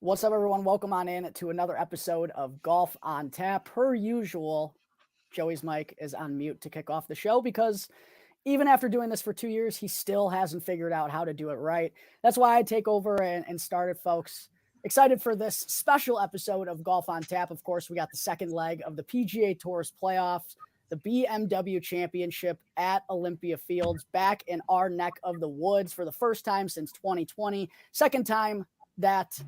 What's up, everyone? Welcome on in to another episode of Golf on Tap. Per usual, Joey's mic is on mute to kick off the show because even after doing this for 2 years, he still hasn't figured out how to do it right. That's why I take over and started, folks. Excited for this special episode of Golf on Tap. Of course, we got the second leg of the PGA Tour's playoffs, the BMW Championship at Olympia Fields, back in our neck of the woods for the first time since 2020. Second time that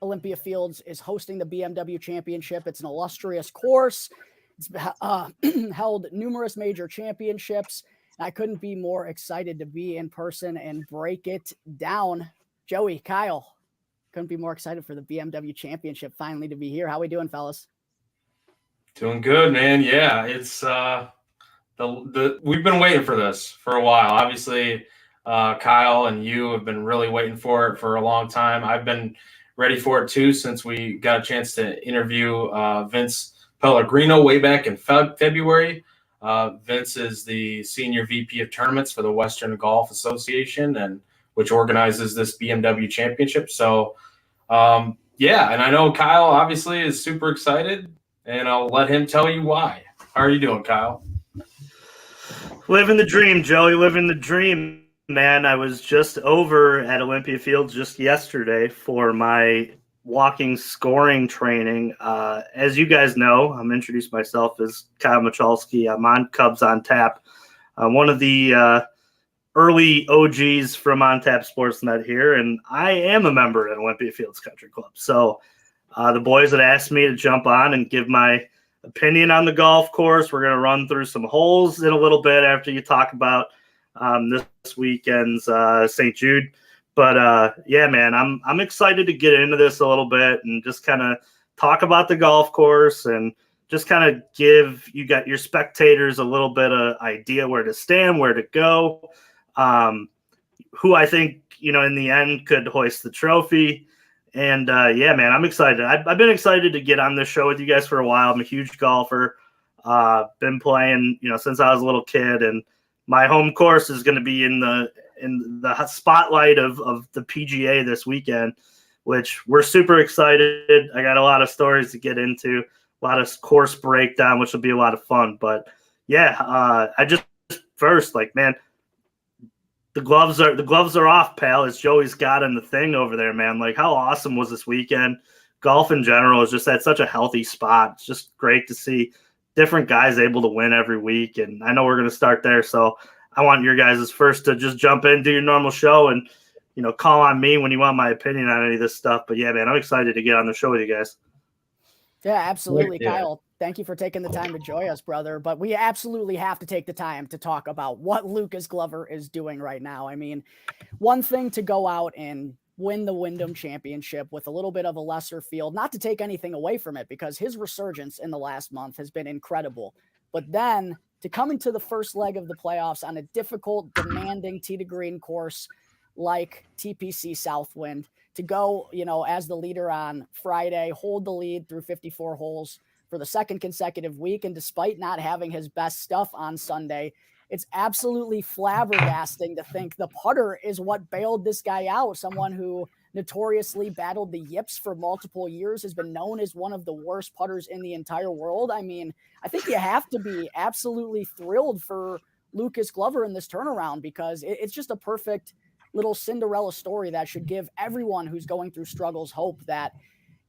Olympia Fields is hosting the BMW Championship. It's an illustrious course. It's held numerous major championships. I couldn't be more excited to be in person and break it down. Joey, Kyle, couldn't be more excited for the BMW Championship finally to be here. How we doing, fellas? Doing good, man. Yeah, it's we've been waiting for this for a while. Obviously, Kyle and you have been really waiting for it for a long time. I've been ready for it too since we got a chance to interview Vince Pellegrino way back in February. Vince is the senior VP of tournaments for the Western Golf Association, and which organizes this BMW Championship. So, yeah, and I know Kyle obviously is super excited, and I'll let him tell you why. How are you doing, Kyle? Living the dream, Joey. Living the dream. Man, I was just over at Olympia Fields just yesterday for my walking scoring training. As you guys know, I'm introduced myself as Kyle Michalski. I'm on Cubs on Tap. I'm one of the early OGs from On Tap Sportsnet here, and I am a member at Olympia Fields Country Club. So the boys had asked me to jump on and give my opinion on the golf course. We're going to run through some holes in a little bit after you talk about this weekend's St. Jude. But yeah, man, I'm excited to get into this a little bit and just kind of talk about the golf course and just kind of give your spectators a little bit of idea where to stand, where to go, who I think, in the end could hoist the trophy. And yeah, man, I'm excited. I've been excited to get on this show with you guys for a while. I'm a huge golfer. Been playing, since I was a little kid, and my home course is going to be in the spotlight of the PGA this weekend, which we're super excited. I got a lot of stories to get into, a lot of course breakdown, which will be a lot of fun. But yeah, I just first, man, the gloves are off, pal. It's Joey's got in the thing over there, man. How awesome was this weekend? Golf in general is just at such a healthy spot. It's just great to see different guys able to win every week. And I know we're going to start there. So I want your guys first to just jump in, do your normal show, and, call on me when you want my opinion on any of this stuff. But yeah, man, I'm excited to get on the show with you guys. Yeah, absolutely, yeah. Kyle. Thank you for taking the time to join us, brother. But we absolutely have to take the time to talk about what Lucas Glover is doing right now. I mean, one thing to go out and win the Wyndham Championship with a little bit of a lesser field, not to take anything away from it, because his resurgence in the last month has been incredible. But then to come into the first leg of the playoffs on a difficult, demanding tee to green course like TPC Southwind, to go, as the leader on Friday, hold the lead through 54 holes for the second consecutive week. And despite not having his best stuff on Sunday, it's absolutely flabbergasting to think the putter is what bailed this guy out. Someone who notoriously battled the yips for multiple years, has been known as one of the worst putters in the entire world. I mean, I think you have to be absolutely thrilled for Lucas Glover in this turnaround, because it's just a perfect little Cinderella story that should give everyone who's going through struggles hope that,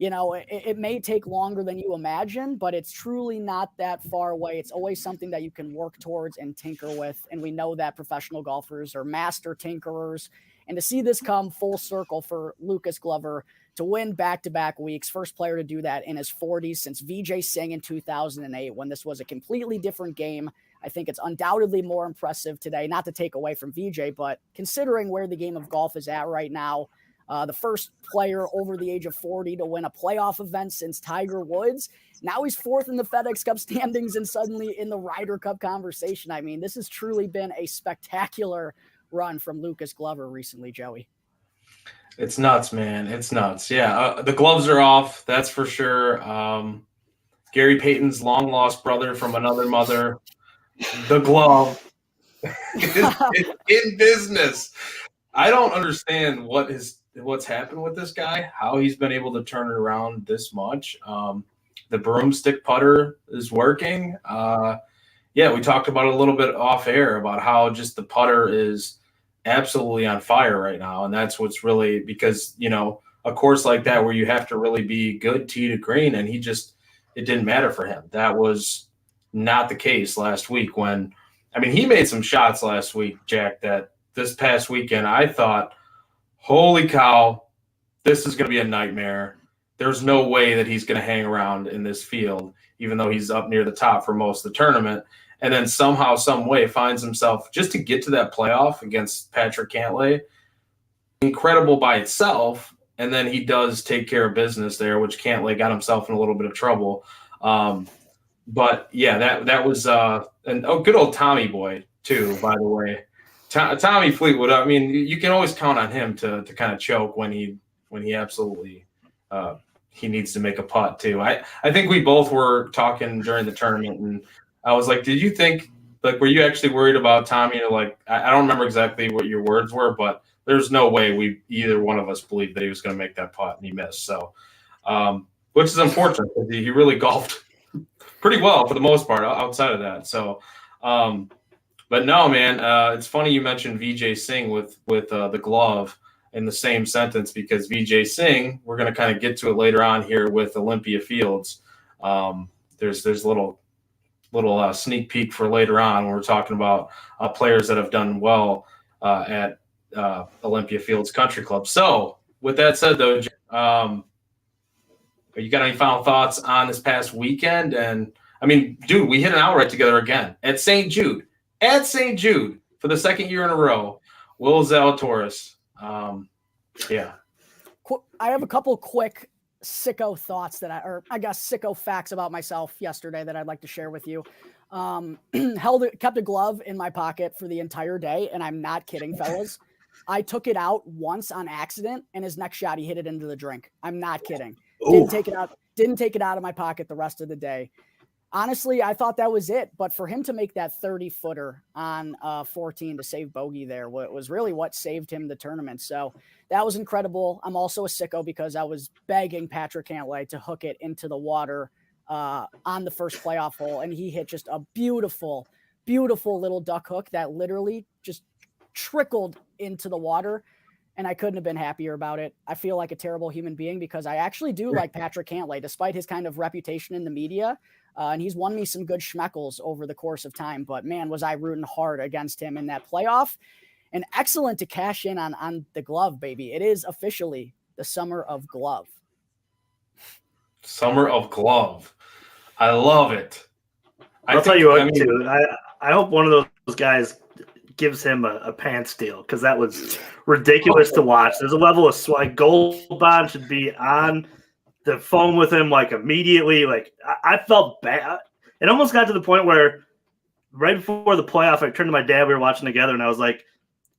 it may take longer than you imagine, but it's truly not that far away. It's always something that you can work towards and tinker with. And we know that professional golfers are master tinkerers. And to see this come full circle for Lucas Glover to win back-to-back weeks, first player to do that in his 40s since Vijay Singh in 2008, when this was a completely different game. I think it's undoubtedly more impressive today, not to take away from Vijay, but considering where the game of golf is at right now, the first player over the age of 40 to win a playoff event since Tiger Woods. Now he's fourth in the FedEx Cup standings and suddenly in the Ryder Cup conversation. I mean, this has truly been a spectacular run from Lucas Glover recently, Joey. It's nuts, man. It's nuts. Yeah, the gloves are off. That's for sure. Gary Payton's long-lost brother from another mother, the glove, is in business. I don't understand what's happened with this guy, how he's been able to turn it around this much. The broomstick putter is working. Yeah, we talked about it a little bit off air about how just the putter is absolutely on fire right now. And that's what's really because, a course like that where you have to really be good tee to green, and it didn't matter for him. That was not the case last week he made some shots last week, Jack, that this past weekend I thought, holy cow, this is going to be a nightmare. There's no way that he's going to hang around in this field, even though he's up near the top for most of the tournament. And then somehow, some way finds himself just to get to that playoff against Patrick Cantlay. Incredible by itself. And then he does take care of business there, which Cantlay got himself in a little bit of trouble. But yeah, that was good old Tommy boy too, by the way. Tommy Fleetwood. I mean, you can always count on him to kind of choke when he absolutely he needs to make a putt too. I think we both were talking during the tournament, and I was like, did you think were you actually worried about Tommy? I don't remember exactly what your words were, but there's no way either one of us believed that he was going to make that putt, and he missed. So, which is unfortunate because he really golfed pretty well for the most part outside of that. So, but no, man, it's funny you mentioned Vijay Singh with the glove in the same sentence, because Vijay Singh, we're going to kind of get to it later on here with Olympia Fields. There's a little sneak peek for later on when we're talking about players that have done well at Olympia Fields Country Club. So with that said, though, you got any final thoughts on this past weekend? And I mean, dude, we hit an outright together again at St. Jude for the second year in a row. Will Zalatoris. Yeah. I have a couple quick sicko thoughts I guess sicko facts about myself yesterday that I'd like to share with you. Kept a glove in my pocket for the entire day, and I'm not kidding, fellas. I took it out once on accident, and his next shot, he hit it into the drink. I'm not kidding. Didn't take it out of my pocket the rest of the day. Honestly, I thought that was it. But for him to make that 30-footer on 14 to save bogey there was really what saved him the tournament. So that was incredible. I'm also a sicko because I was begging Patrick Cantlay to hook it into the water on the first playoff hole. And he hit just a beautiful, beautiful little duck hook that literally just trickled into the water. And I couldn't have been happier about it. I feel like a terrible human being because I actually do like Patrick Cantlay, despite his kind of reputation in the media. And he's won me some good schmeckles over the course of time. But, man, was I rooting hard against him in that playoff. And excellent to cash in on the glove, baby. It is officially the summer of glove. Summer of glove. I love it. I'll tell you what, too. I hope one of those guys gives him a pants deal because that was ridiculous to watch. There's a level of Goldbond should be on the phone with him immediately. I felt bad. It almost got to the point where right before the playoff, I turned to my dad. We were watching together, and I was like,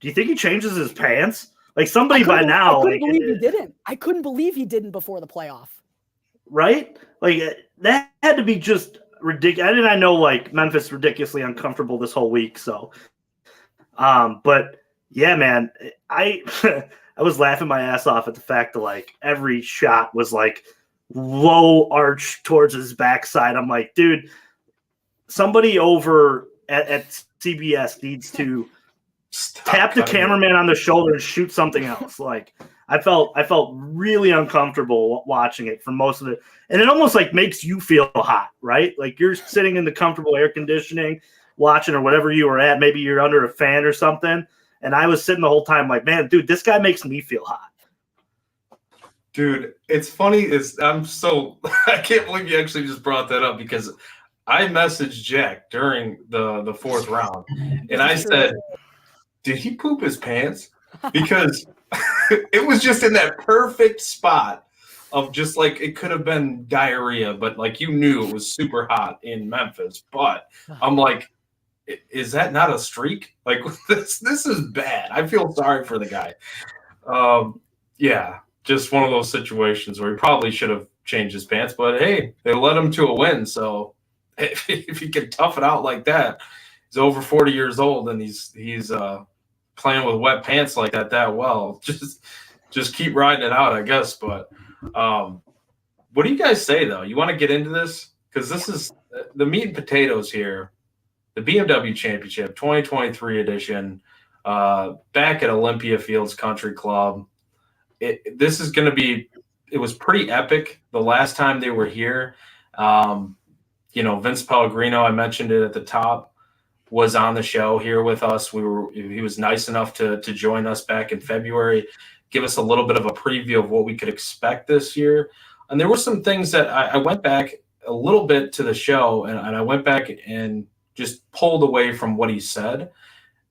"Do you think he changes his pants?" Somebody by now. I couldn't believe he didn't. I couldn't believe he didn't before the playoff. Right? That had to be just ridiculous. I know Memphis ridiculously uncomfortable this whole week. So, but yeah, man, I was laughing my ass off at the fact that every shot was low arch towards his backside. I'm like, dude, somebody over at CBS needs to tap the cameraman on the shoulder and shoot something else. I felt really uncomfortable watching it for most of it. And it almost makes you feel hot, right? You're sitting in the comfortable air conditioning, watching or whatever you were at. Maybe you're under a fan or something. And I was sitting the whole time man, dude, this guy makes me feel hot. Dude, it's funny. I can't believe you actually just brought that up because I messaged Jack during the fourth round and I said, did he poop his pants? Because it was just in that perfect spot of just it could have been diarrhea, but you knew it was super hot in Memphis. But I'm like, is that not a streak? This is bad. I feel sorry for the guy. Yeah, just one of those situations where he probably should have changed his pants, but hey, they led him to a win. So if he can tough it out like that, he's over 40 years old and he's playing with wet pants like that well. Just keep riding it out, I guess. But what do you guys say, though? You want to get into this? Because this is the meat and potatoes here. The BMW Championship 2023 edition, back at Olympia Fields Country Club. This is going to be – it was pretty epic the last time they were here. Vince Pellegrino, I mentioned it at the top, was on the show here with us. He was nice enough to join us back in February, give us a little bit of a preview of what we could expect this year. And there were some things that I went back a little bit to the show, and I went back and just pulled away from what he said.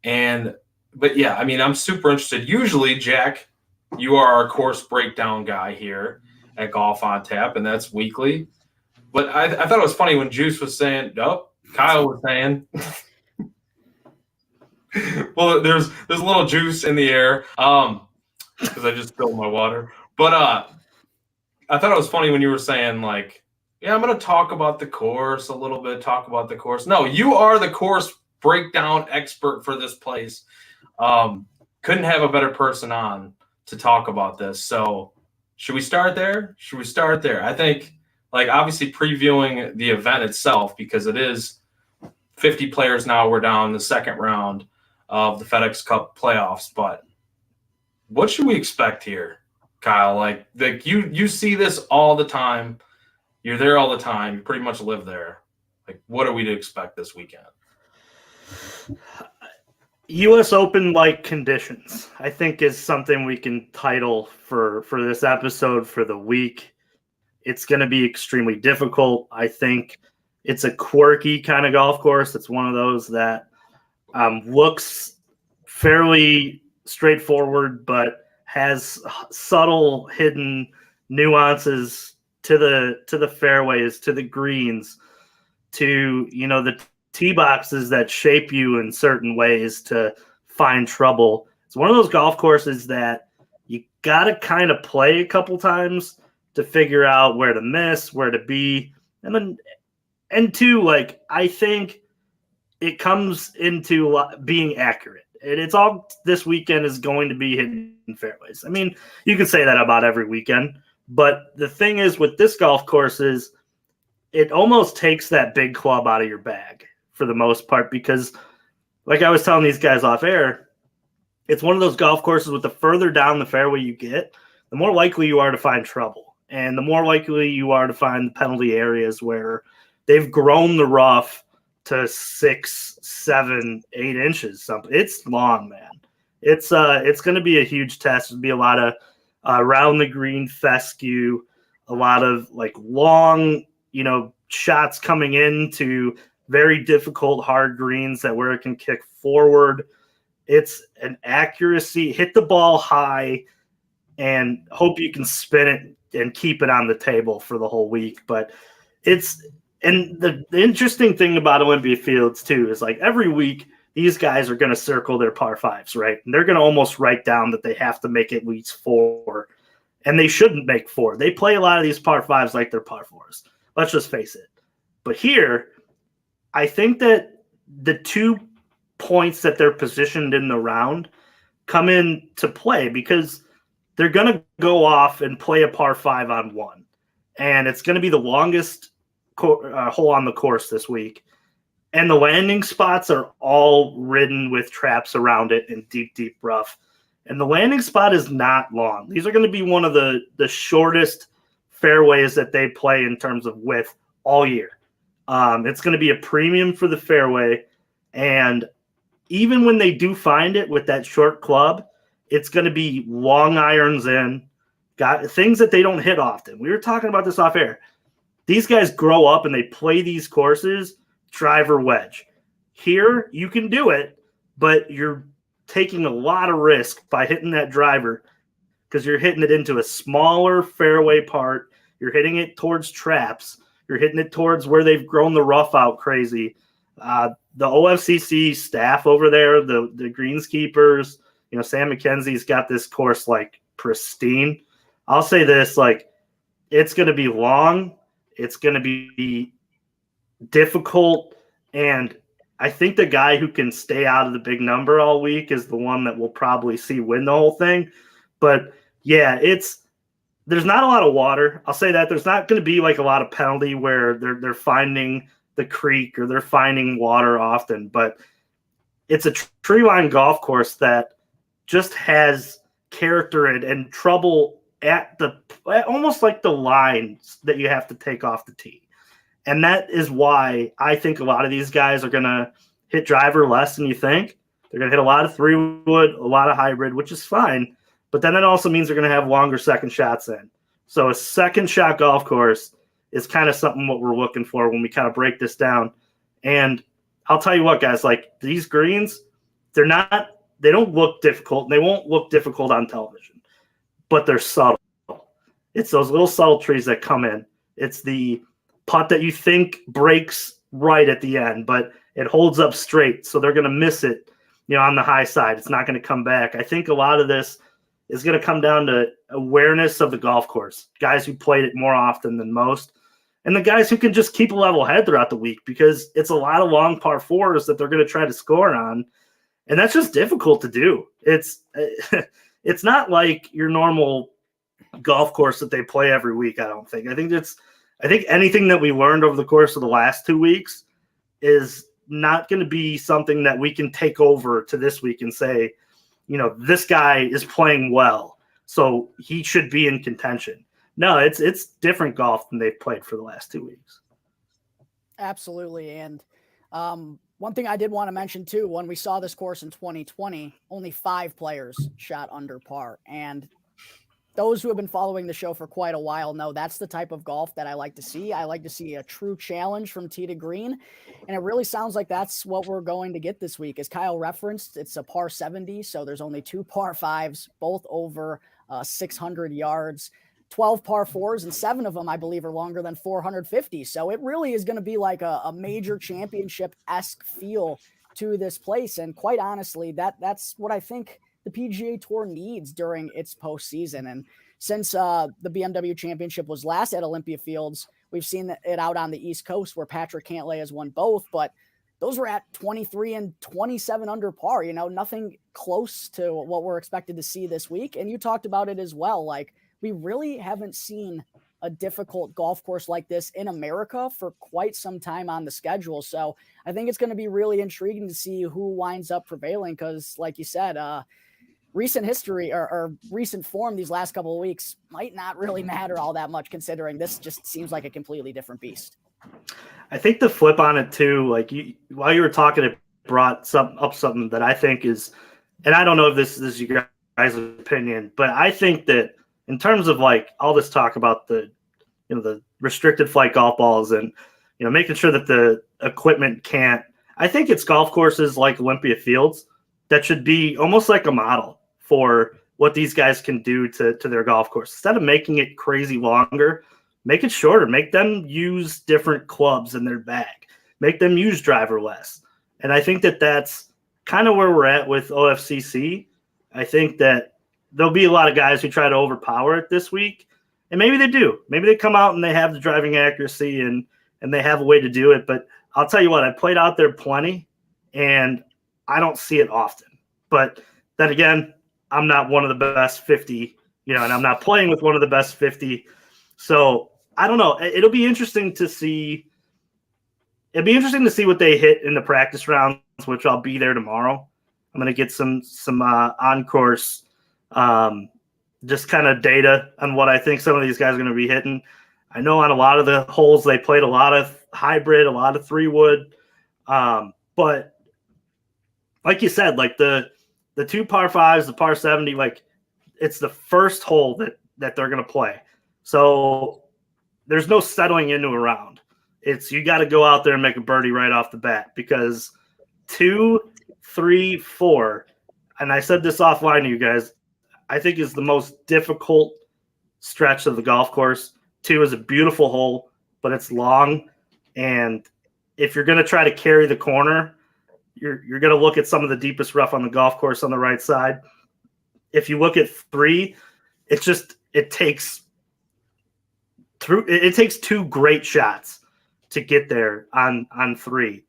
But yeah, I mean, I'm super interested. Usually, Jack, you are our course breakdown guy here at Golf on Tap, and that's weekly. But I thought it was funny when Juice was saying, Kyle was saying, well, there's a little juice in the air because I just spilled my water. But I thought it was funny when you were saying, like, yeah, I'm going to talk about the course a little bit, talk about the course. No, you are the course breakdown expert for this place. Couldn't have a better person on to talk about this. So should we start there? I think, like, obviously previewing the event itself, because it is 50 players now. We're down the second round of the FedEx Cup playoffs. But what should we expect here, Kyle? Like you see this all the time. You're there all the time. You pretty much live there. Like, what are we to expect this weekend? U.S. Open-like conditions, I think, is something we can title for this episode for the week. It's going to be extremely difficult. I think it's a quirky kind of golf course. It's one of those that looks fairly straightforward, but has subtle hidden nuances to the fairways, to the greens, to the tee boxes that shape you in certain ways to find trouble. It's one of those golf courses that you got to kind of play a couple times to figure out where to miss, where to be. And two, like, I think it comes into being accurate. And it's all this weekend is going to be hitting fairways. I mean, you can say that about every weekend. But the thing is with this golf course is it almost takes that big club out of your bag for the most part, because like I was telling these guys off air, it's one of those golf courses with the further down the fairway you get, the more likely you are to find trouble. And the more likely you are to find the penalty areas where they've grown the rough to 6, 7, 8 inches. Something. It's long, man. It's going to be a huge test. It'll be a lot of around the green fescue, a lot of like long, shots coming into very difficult hard greens that where it can kick forward. It's an accuracy, hit the ball high and hope you can spin it and keep it on the table for the whole week. But the interesting thing about Olympia Fields too is like every week these guys are going to circle their par fives, right? And they're going to almost write down that they have to make at least 4, and they shouldn't make 4. They play a lot of these par fives like they're par 4s. Let's just face it. But here, I think that the 2 points that they're positioned in the round come into play because they're going to go off and play a par 5 on 1. And it's going to be the longest hole on the course this week. And the landing spots are all ridden with traps around it in deep, deep rough. And the landing spot is not long. These are going to be one of the shortest fairways that they play in terms of width all year. It's going to be a premium for the fairway. And even when they do find it with that short club, it's going to be long irons in, got things that they don't hit often. We were talking about this off air. These guys grow up and they play these courses driver wedge. Here, you can do it, but you're taking a lot of risk by hitting that driver because you're hitting it into a smaller fairway part. You're hitting it towards traps. You're hitting it towards where they've grown the rough out crazy. The OFCC staff over there, the greenskeepers, Sam McKenzie's got this course like pristine. I'll say this, like, it's going to be long. It's going to be difficult, and I think the guy who can stay out of the big number all week is the one that we'll probably see win the whole thing. But yeah, there's not a lot of water. I'll say that there's not going to be like a lot of penalty where they're finding the creek or they're finding water often, but it's a tree line golf course that just has character and trouble at almost like the lines that you have to take off the tee. And that is why I think a lot of these guys are going to hit driver less than you think. They're going to hit a lot of 3-wood, a lot of hybrid, which is fine. But then it also means they're going to have longer second shots in. So a second shot golf course is kind of something what we're looking for when we kind of break this down. And I'll tell you what, guys, like these greens, they don't look difficult. And they won't look difficult on television, but they're subtle. It's those little subtleties that come in. It's the putt that you think breaks right at the end, but it holds up straight. So they're going to miss it, on the high side. It's not going to come back. I think a lot of this is going to come down to awareness of the golf course, guys who played it more often than most, and the guys who can just keep a level head throughout the week because it's a lot of long par fours that they're going to try to score on. And that's just difficult to do. It's not like your normal golf course that they play every week. I don't think. I think anything that we learned over the course of the last 2 weeks is not going to be something that we can take over to this week and say, this guy is playing well, so he should be in contention. No, it's different golf than they've played for the last 2 weeks. Absolutely. And one thing I did want to mention too, when we saw this course in 2020, only 5 players shot under par. And those who have been following the show for quite a while know that's the type of golf that I like to see. I like to see a true challenge from tee to green. And it really sounds like that's what we're going to get this week. As Kyle referenced, it's a par 70. So there's only 2 par 5s, both over 600 yards, 12 par 4s, and 7 of them, I believe, are longer than 450. So it really is going to be like a major championship-esque feel to this place. And quite honestly, that's what I think the PGA Tour needs during its postseason. And since the BMW Championship was last at Olympia Fields, we've seen it out on the East Coast where Patrick Cantlay has won both, but those were at 23 and 27 under par, nothing close to what we're expected to see this week. And you talked about it as well. Like, we really haven't seen a difficult golf course like this in America for quite some time on the schedule. So I think it's going to be really intriguing to see who winds up prevailing. Cause like you said, recent history or recent form these last couple of weeks might not really matter all that much, considering this just seems like a completely different beast. I think the flip on it too, like while you were talking, it brought something that I think is, and I don't know if this is your guys' opinion, but I think that in terms of like all this talk about the restricted flight golf balls and, making sure that the equipment can't, I think it's golf courses like Olympia Fields that should be almost like a model for what these guys can do to their golf course. Instead of making it crazy longer, make it shorter, make them use different clubs in their bag, make them use driver less. And I think that that's kind of where we're at with OFCC. I think that there'll be a lot of guys who try to overpower it this week. And maybe they do. Maybe they come out and they have the driving accuracy and they have a way to do it. But I'll tell you what, I played out there plenty, and I don't see it often. But then again, I'm not one of the best 50, and I'm not playing with one of the best 50. So I don't know. It'll be interesting to see. It'd be interesting to see what they hit in the practice rounds, which I'll be there tomorrow. I'm going to get some on-course just kind of data on what I think some of these guys are going to be hitting. I know on a lot of the holes they played a lot of hybrid, a lot of 3-wood. But like you said, like the 2 par 5s, the par 70, like it's the first hole that they're going to play. So there's no settling into a round. It's you got to go out there and make a birdie right off the bat, because 2, 3, 4, and I said this offline to you guys, I think is the most difficult stretch of the golf course. 2 is a beautiful hole, but it's long. And if you're going to try to carry the corner, you're going to look at some of the deepest rough on the golf course on the right side. If you look at 3, it takes 2 great shots to get there on 3.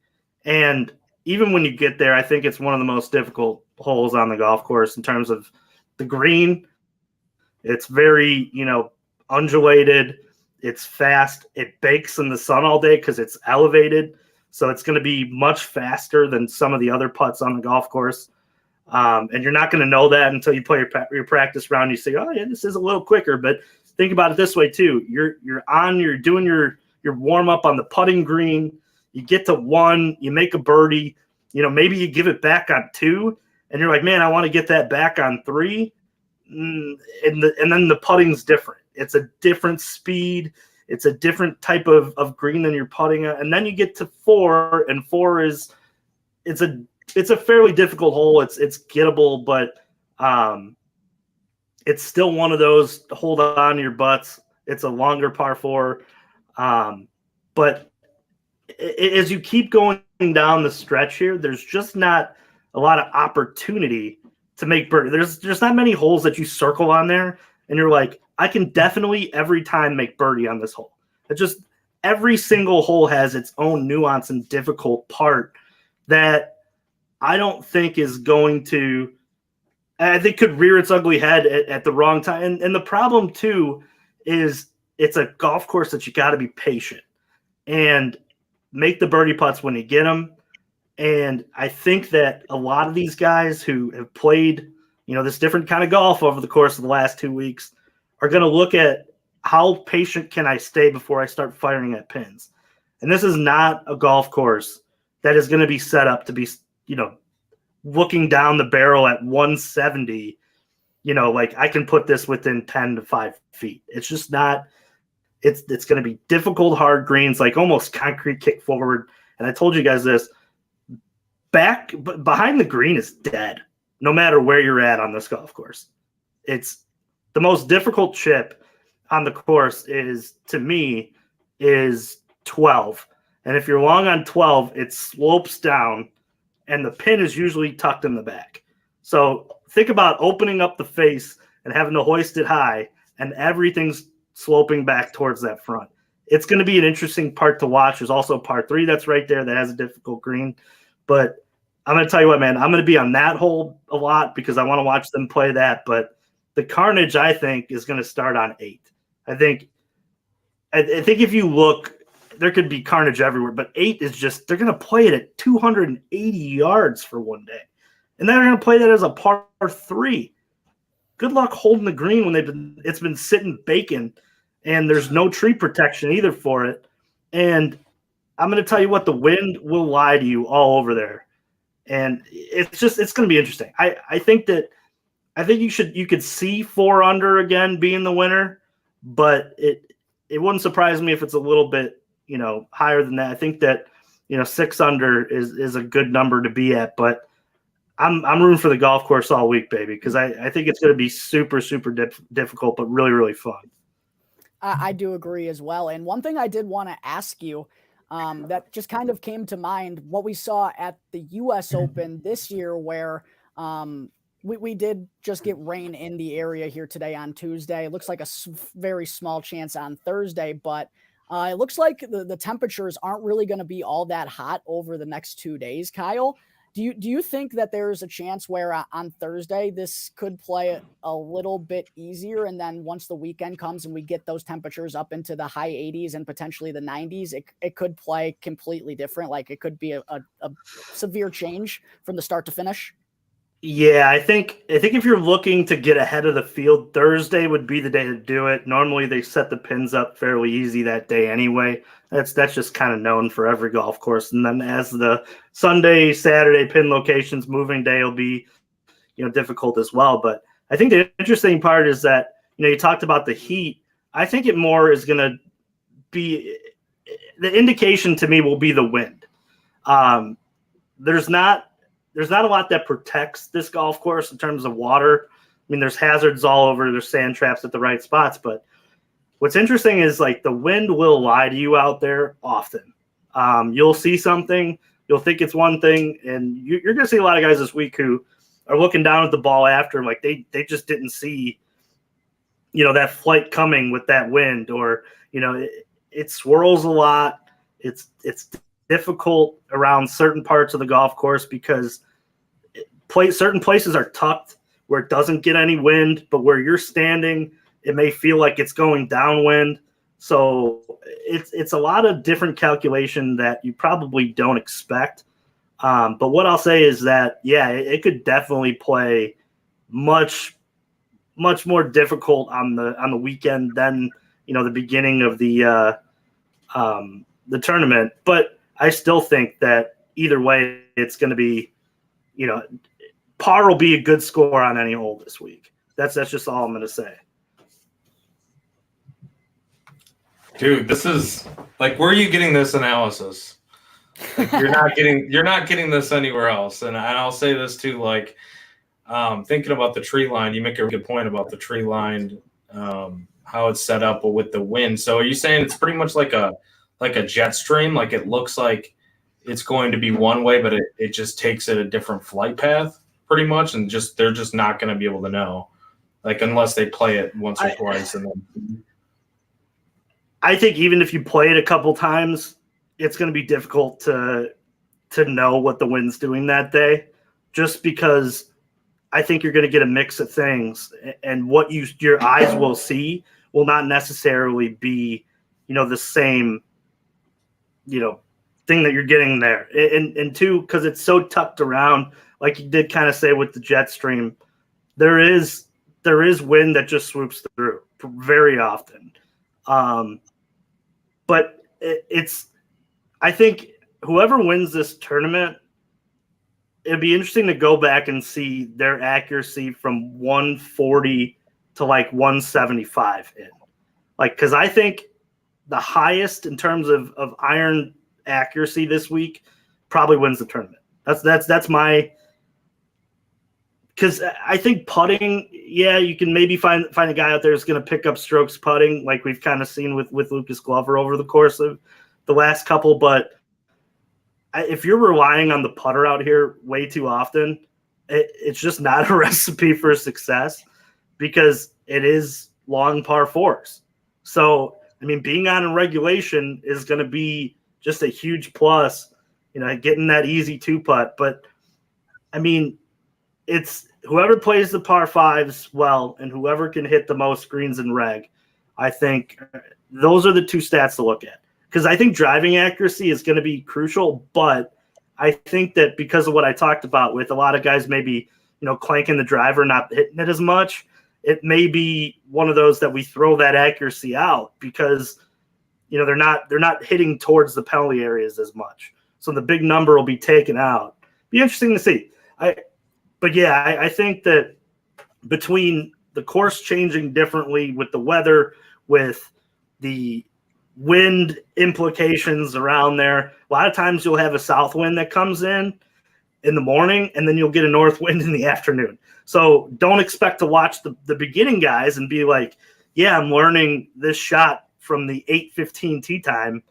And even when you get there, I think it's one of the most difficult holes on the golf course in terms of the green. It's very, undulated. It's fast. It bakes in the sun all day because it's elevated. So it's going to be much faster than some of the other putts on the golf course. And you're not going to know that until you play your practice round. You say, oh, yeah, this is a little quicker. But think about it this way, too. You're doing your warm-up on the putting green. You get to 1, you make a birdie. Maybe you give it back on 2, and you're like, man, I want to get that back on 3. And then the putting's different. It's a different speed. It's a different type of green than you're putting on. And then you get to 4, and 4 is it's a fairly difficult hole. It's gettable, but it's still one of those hold on to your butts. It's a longer par 4. But as you keep going down the stretch here, there's just not a lot of opportunity to make birdie. There's not many holes that you circle on there, and you're like, I can definitely every time make birdie on this hole. It just every single hole has its own nuance and difficult part that I don't think is going to. I think could rear its ugly head at the wrong time. And the problem too is it's a golf course that you got to be patient and make the birdie putts when you get them. And I think that a lot of these guys who have played, this different kind of golf over the course of the last 2 weeks are going to look at how patient can I stay before I start firing at pins. And this is not a golf course that is going to be set up to be, looking down the barrel at 170, like I can put this within 10 to 5 feet. It's just not. It's going to be difficult, hard greens, like almost concrete kick forward. And I told you guys this, behind the green is dead, no matter where you're at on this golf course. It's the most difficult chip on the course to me, is 12. And if you're long on 12, it slopes down, and the pin is usually tucked in the back. So think about opening up the face and having to hoist it high, and everything's sloping back towards that front. It's going to be an interesting part to watch. There's also par 3 that's right there that has a difficult green. But I'm going to tell you what, man, I'm going to be on that hole a lot because I want to watch them play that. But the carnage, I think, is going to start on 8. I think if you look, there could be carnage everywhere, but 8 is just, they're going to play it at 280 yards for one day. And they're going to play that as a par 3. Good luck holding the green when it's been sitting bacon, and there's no tree protection either for it. And I'm going to tell you what, the wind will lie to you all over there. And it's going to be interesting. I think you could see 4 under again being the winner, but it wouldn't surprise me if it's a little bit, higher than that. I think that, 6 under is a good number to be at, but I'm rooting for the golf course all week, baby, because I think it's going to be super, super difficult, but really, really fun. I do agree as well. And one thing I did want to ask you that just kind of came to mind, what we saw at the U.S. Open this year, where we did just get rain in the area here today on Tuesday. It looks like a very small chance on Thursday, but it looks like the temperatures aren't really going to be all that hot over the next 2 days, Kyle. Do you think that there's a chance where on Thursday this could play a little bit easier, and then once the weekend comes and we get those temperatures up into the high 80s and potentially the 90s, it could play completely different? Like it could be a severe change from the start to finish? Yeah, I think if you're looking to get ahead of the field, Thursday would be the day to do it. Normally they set the pins up fairly easy that day anyway. That's just kind of known for every golf course. And then as the Sunday, Saturday pin locations, moving day will be, difficult as well. But I think the interesting part is that, you talked about the heat. I think it more is going to be the indication to me will be the wind. There's not a lot that protects this golf course in terms of water. I mean, there's hazards all over. There's sand traps at the right spots. But what's interesting is, like, the wind will lie to you out there often. You'll see something. You'll think it's one thing. And you're going to see a lot of guys this week who are looking down at the ball after, like they just didn't see, that flight coming with that wind. Or, it swirls a lot. It's difficult around certain parts of the golf course because certain places are tucked where it doesn't get any wind, but where you're standing, it may feel like it's going downwind. So it's a lot of different calculation that you probably don't expect. But what I'll say is that, yeah, it could definitely play much more difficult on the weekend than, you know, the beginning of the tournament. But I still think that either way, it's going to be, you know, par will be a good score on any hole this week. That's just all I'm going to say. Dude, this is like, where are you getting this analysis? Like, you're not getting this anywhere else. And I'll say this too, like, thinking about the tree line, you make a good point about the tree line, how it's set up with the wind. So are you saying it's pretty much like a jet stream? Like, it looks like it's going to be one way, but it just takes it a different flight path pretty much, and they're just not going to be able to know, like, unless they play it once or twice. And then I think even if you play it a couple times, it's going to be difficult to know what the wind's doing that day, just because I think you're going to get a mix of things, and what your eyes will see will not necessarily be, you know, the same, you know, thing that you're getting there. And two, because it's so tucked around, like you did kind of say with the jet stream, there is wind that just swoops through very often. But I think whoever wins this tournament, it'd be interesting to go back and see their accuracy from 140 to like 175 in. Like, because I think the highest in terms of iron accuracy this week probably wins the tournament. That's my, because I think putting, yeah, you can maybe find a guy out there who's going to pick up strokes putting, like we've kind of seen with Lucas Glover over the course of the last couple. But if you're relying on the putter out here way too often, it's just not a recipe for success, because it is long par fours. So, I mean, being on a regulation is going to be just a huge plus, you know, getting that easy two putt. But I mean, it's whoever plays the par fives well and whoever can hit the most greens in reg. I think those are the two stats to look at, because I think driving accuracy is going to be crucial. But I think that because of what I talked about with a lot of guys maybe, you know, clanking the driver, not hitting it as much, it may be one of those that we throw that accuracy out because, you know, they're not hitting towards the penalty areas as much. So the big number will be taken out. Be interesting to see. But yeah, I think that between the course changing differently with the weather, with the wind implications around there, a lot of times you'll have a south wind that comes in the morning, and then you'll get a north wind in the afternoon. So don't expect to watch the beginning guys and be like, yeah, I'm learning this shot from the 8:15 tee time,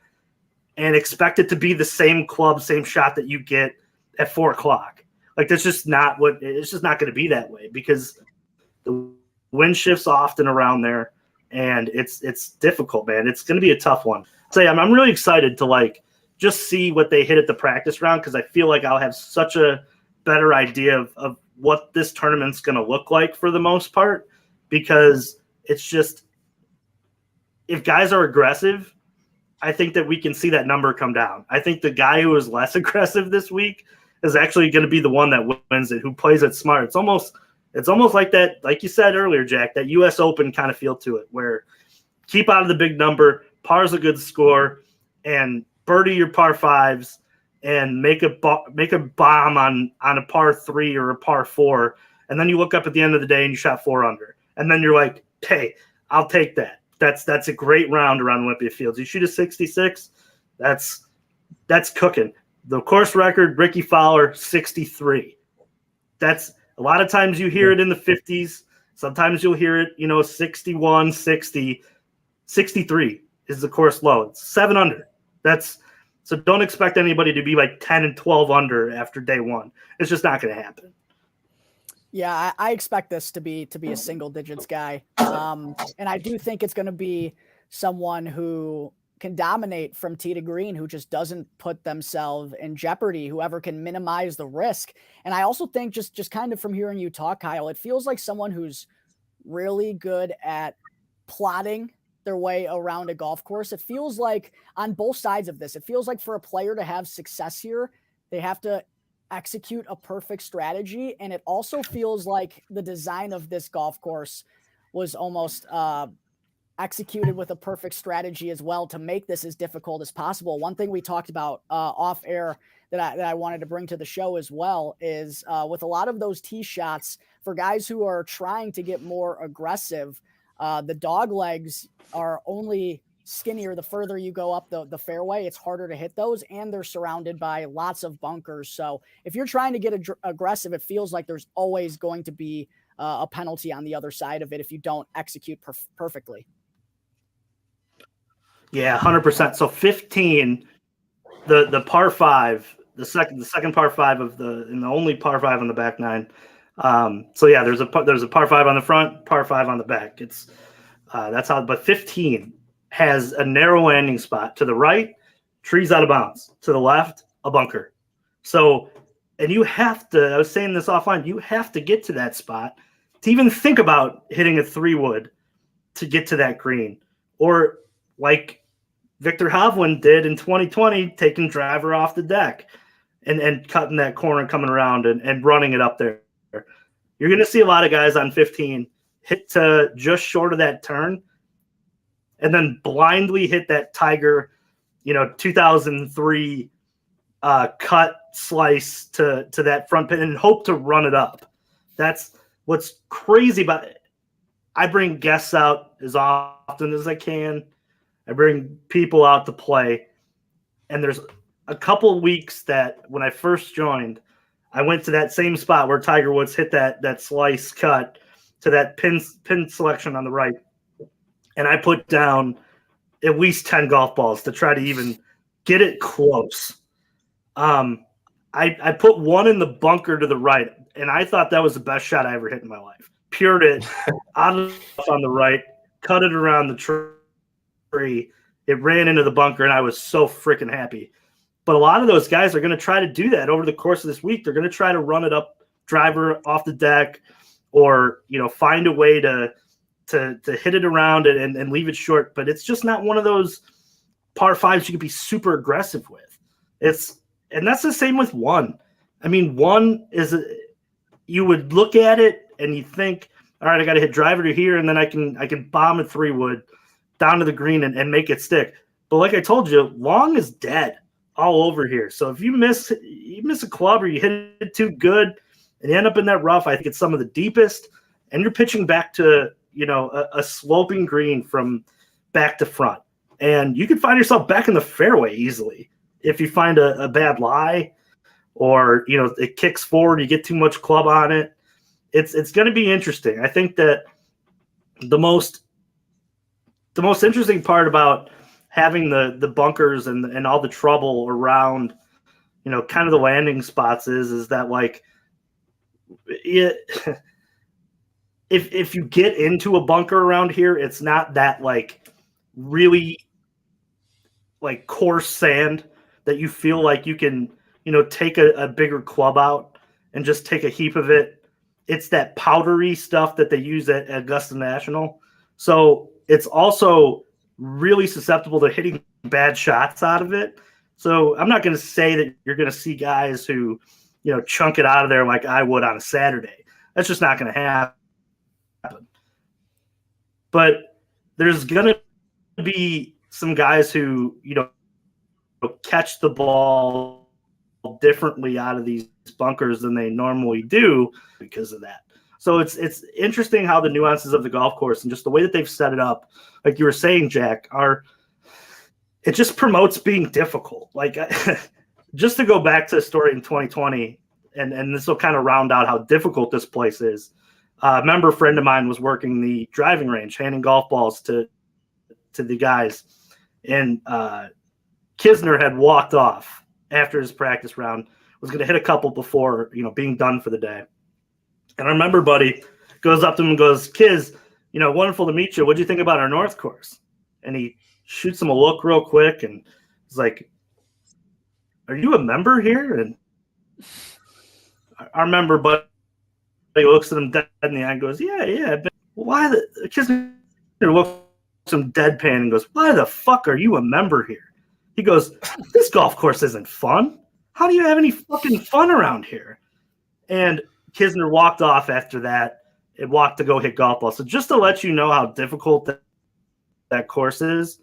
and expect it to be the same club, same shot that you get at 4 o'clock. Like, that's just not it's just not going to be that way, because the wind shifts often around there, and it's difficult, man. It's going to be a tough one. So yeah, I'm really excited to like just see what they hit at the practice round, because I feel like I'll have such a better idea of what this tournament's going to look like for the most part, because it's just, if guys are aggressive, I think that we can see that number come down. I think the guy who is less aggressive this week is actually going to be the one that wins it, who plays it smart. It's almost like that, like you said earlier, Jack, that U.S. Open kind of feel to it, where keep out of the big number, par's a good score, and birdie your par fives, and make a bomb on a par 3 or a par 4, and then you look up at the end of the day and you shot 4 under, and then you're like, hey, I'll take that. That's a great round around Olympia Fields. You shoot a 66, that's cooking. The course record, Ricky Fowler, 63. That's a lot of times you hear it in the 50s. Sometimes you'll hear it, 61, 60. 63 is the course low. It's 7 under. So don't expect anybody to be like 10 and 12 under after day one. It's just not going to happen. Yeah, I expect this to be a single digits guy. And I do think it's going to be someone who can dominate from tee to green, who just doesn't put themselves in jeopardy, whoever can minimize the risk. And I also think just kind of from hearing you talk, Kyle, it feels like someone who's really good at plotting their way around a golf course. It feels like on both sides of this, it feels like for a player to have success here, they have to execute a perfect strategy. And it also feels like the design of this golf course was almost executed with a perfect strategy as well to make this as difficult as possible. One thing we talked about off air that I wanted to bring to the show as well is with a lot of those tee shots for guys who are trying to get more aggressive, the dog legs are only skinnier the further you go up the fairway. It's harder to hit those, and they're surrounded by lots of bunkers. So if you're trying to get aggressive, it feels like there's always going to be a penalty on the other side of it if you don't execute perfectly. Yeah, 100%. So 15, the par 5, the second par 5 and the only par 5 on the back nine. So yeah, there's a par 5 on the front, par 5 on the back. It's that's how. But 15 has a narrow landing spot to the right, trees out of bounds. To the left, a bunker. So, and you have to. I was saying this offline. You have to get to that spot to even think about hitting a 3-wood to get to that green, or like Victor Hovland did in 2020, taking driver off the deck and cutting that corner, coming around and running it up there. You're going to see a lot of guys on 15 hit to just short of that turn and then blindly hit that Tiger, 2003 cut slice to that front pin and hope to run it up. That's what's crazy about it. I bring guests out as often as I can. I bring people out to play. And there's a couple weeks that when I first joined, I went to that same spot where Tiger Woods hit that slice cut to that pin selection on the right. And I put down at least 10 golf balls to try to even get it close. I put one in the bunker to the right, and I thought that was the best shot I ever hit in my life. Pured it out on the right, cut it around the tree. It ran into the bunker, and I was so freaking happy. But a lot of those guys are going to try to do that over the course of this week. They're going to try to run it up, driver off the deck, or find a way to hit it around and leave it short. But it's just not one of those par 5s you could be super aggressive with. And that's the same with 1. I mean, 1 is you would look at it and you think, all right, I got to hit driver to here, and then I can bomb a 3-wood down to the green and make it stick. But like I told you, long is dead all over here. So if you miss a club or you hit it too good and you end up in that rough, I think it's some of the deepest, and you're pitching back to a sloping green from back to front, and you could find yourself back in the fairway easily if you find a bad lie, or it kicks forward, you get too much club on it. It's going to be interesting. I think that the most interesting part about having the bunkers and all the trouble around, kind of the landing spots is that, like, if you get into a bunker around here, it's not that like really like coarse sand that you feel like you can, take a bigger club out and just take a heap of it. It's that powdery stuff that they use at Augusta National. So it's also really susceptible to hitting bad shots out of it. So I'm not going to say that you're going to see guys who, chunk it out of there like I would on a Saturday. That's just not going to happen. But there's going to be some guys who, catch the ball differently out of these bunkers than they normally do because of that. So it's interesting how the nuances of the golf course and just the way that they've set it up, like you were saying, Jack, it just promotes being difficult. Like, just to go back to the story in 2020, and this will kind of round out how difficult this place is. A member friend of mine was working the driving range, handing golf balls to the guys, and Kisner had walked off after his practice round, was going to hit a couple before being done for the day. And I remember buddy goes up to him and goes, "Kiz, wonderful to meet you. What'd you think about our North course?" And he shoots him a look real quick, and he's like, "Are you a member here?" And our member, but he looks at him dead in the eye and goes, "Yeah. But why the Kisner looks at him deadpan and goes, "Why the fuck are you a member here?" He goes, "This golf course isn't fun. How do you have any fucking fun around here?" And Kisner walked off after that and walked to go hit golf balls. So just to let you know how difficult that course is,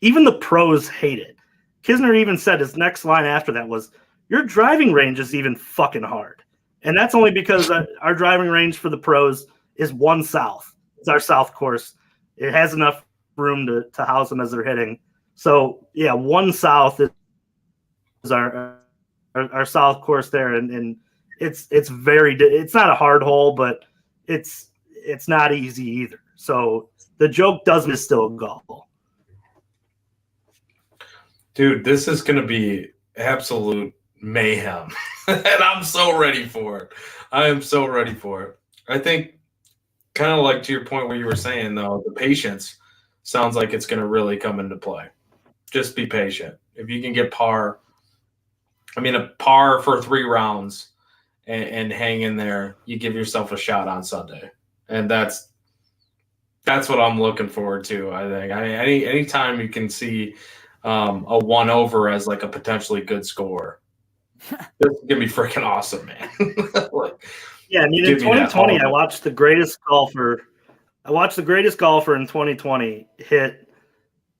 even the pros hate it. Kisner even said his next line after that was, "Your driving range is even fucking hard." And that's only because our driving range for the pros is 1 south. It's our south course. It has enough room to house them as they're hitting. So, yeah, 1 south is our south course there. And it's not a hard hole, but it's not easy either. So the joke does miss still a golf ball. Dude, this is going to be absolute mayhem. And I'm so ready for it. I am so ready for it. I think kind of like to your point where you were saying, though, the patience sounds like it's going to really come into play. Just be patient. If you can get par, a par for 3 rounds and hang in there, you give yourself a shot on Sunday. And that's what I'm looking forward to, I think. Anytime you can see a 1 over as like a potentially good score, this is gonna be freaking awesome, man. Yeah, in 2020, I watched the greatest golfer in 2020 hit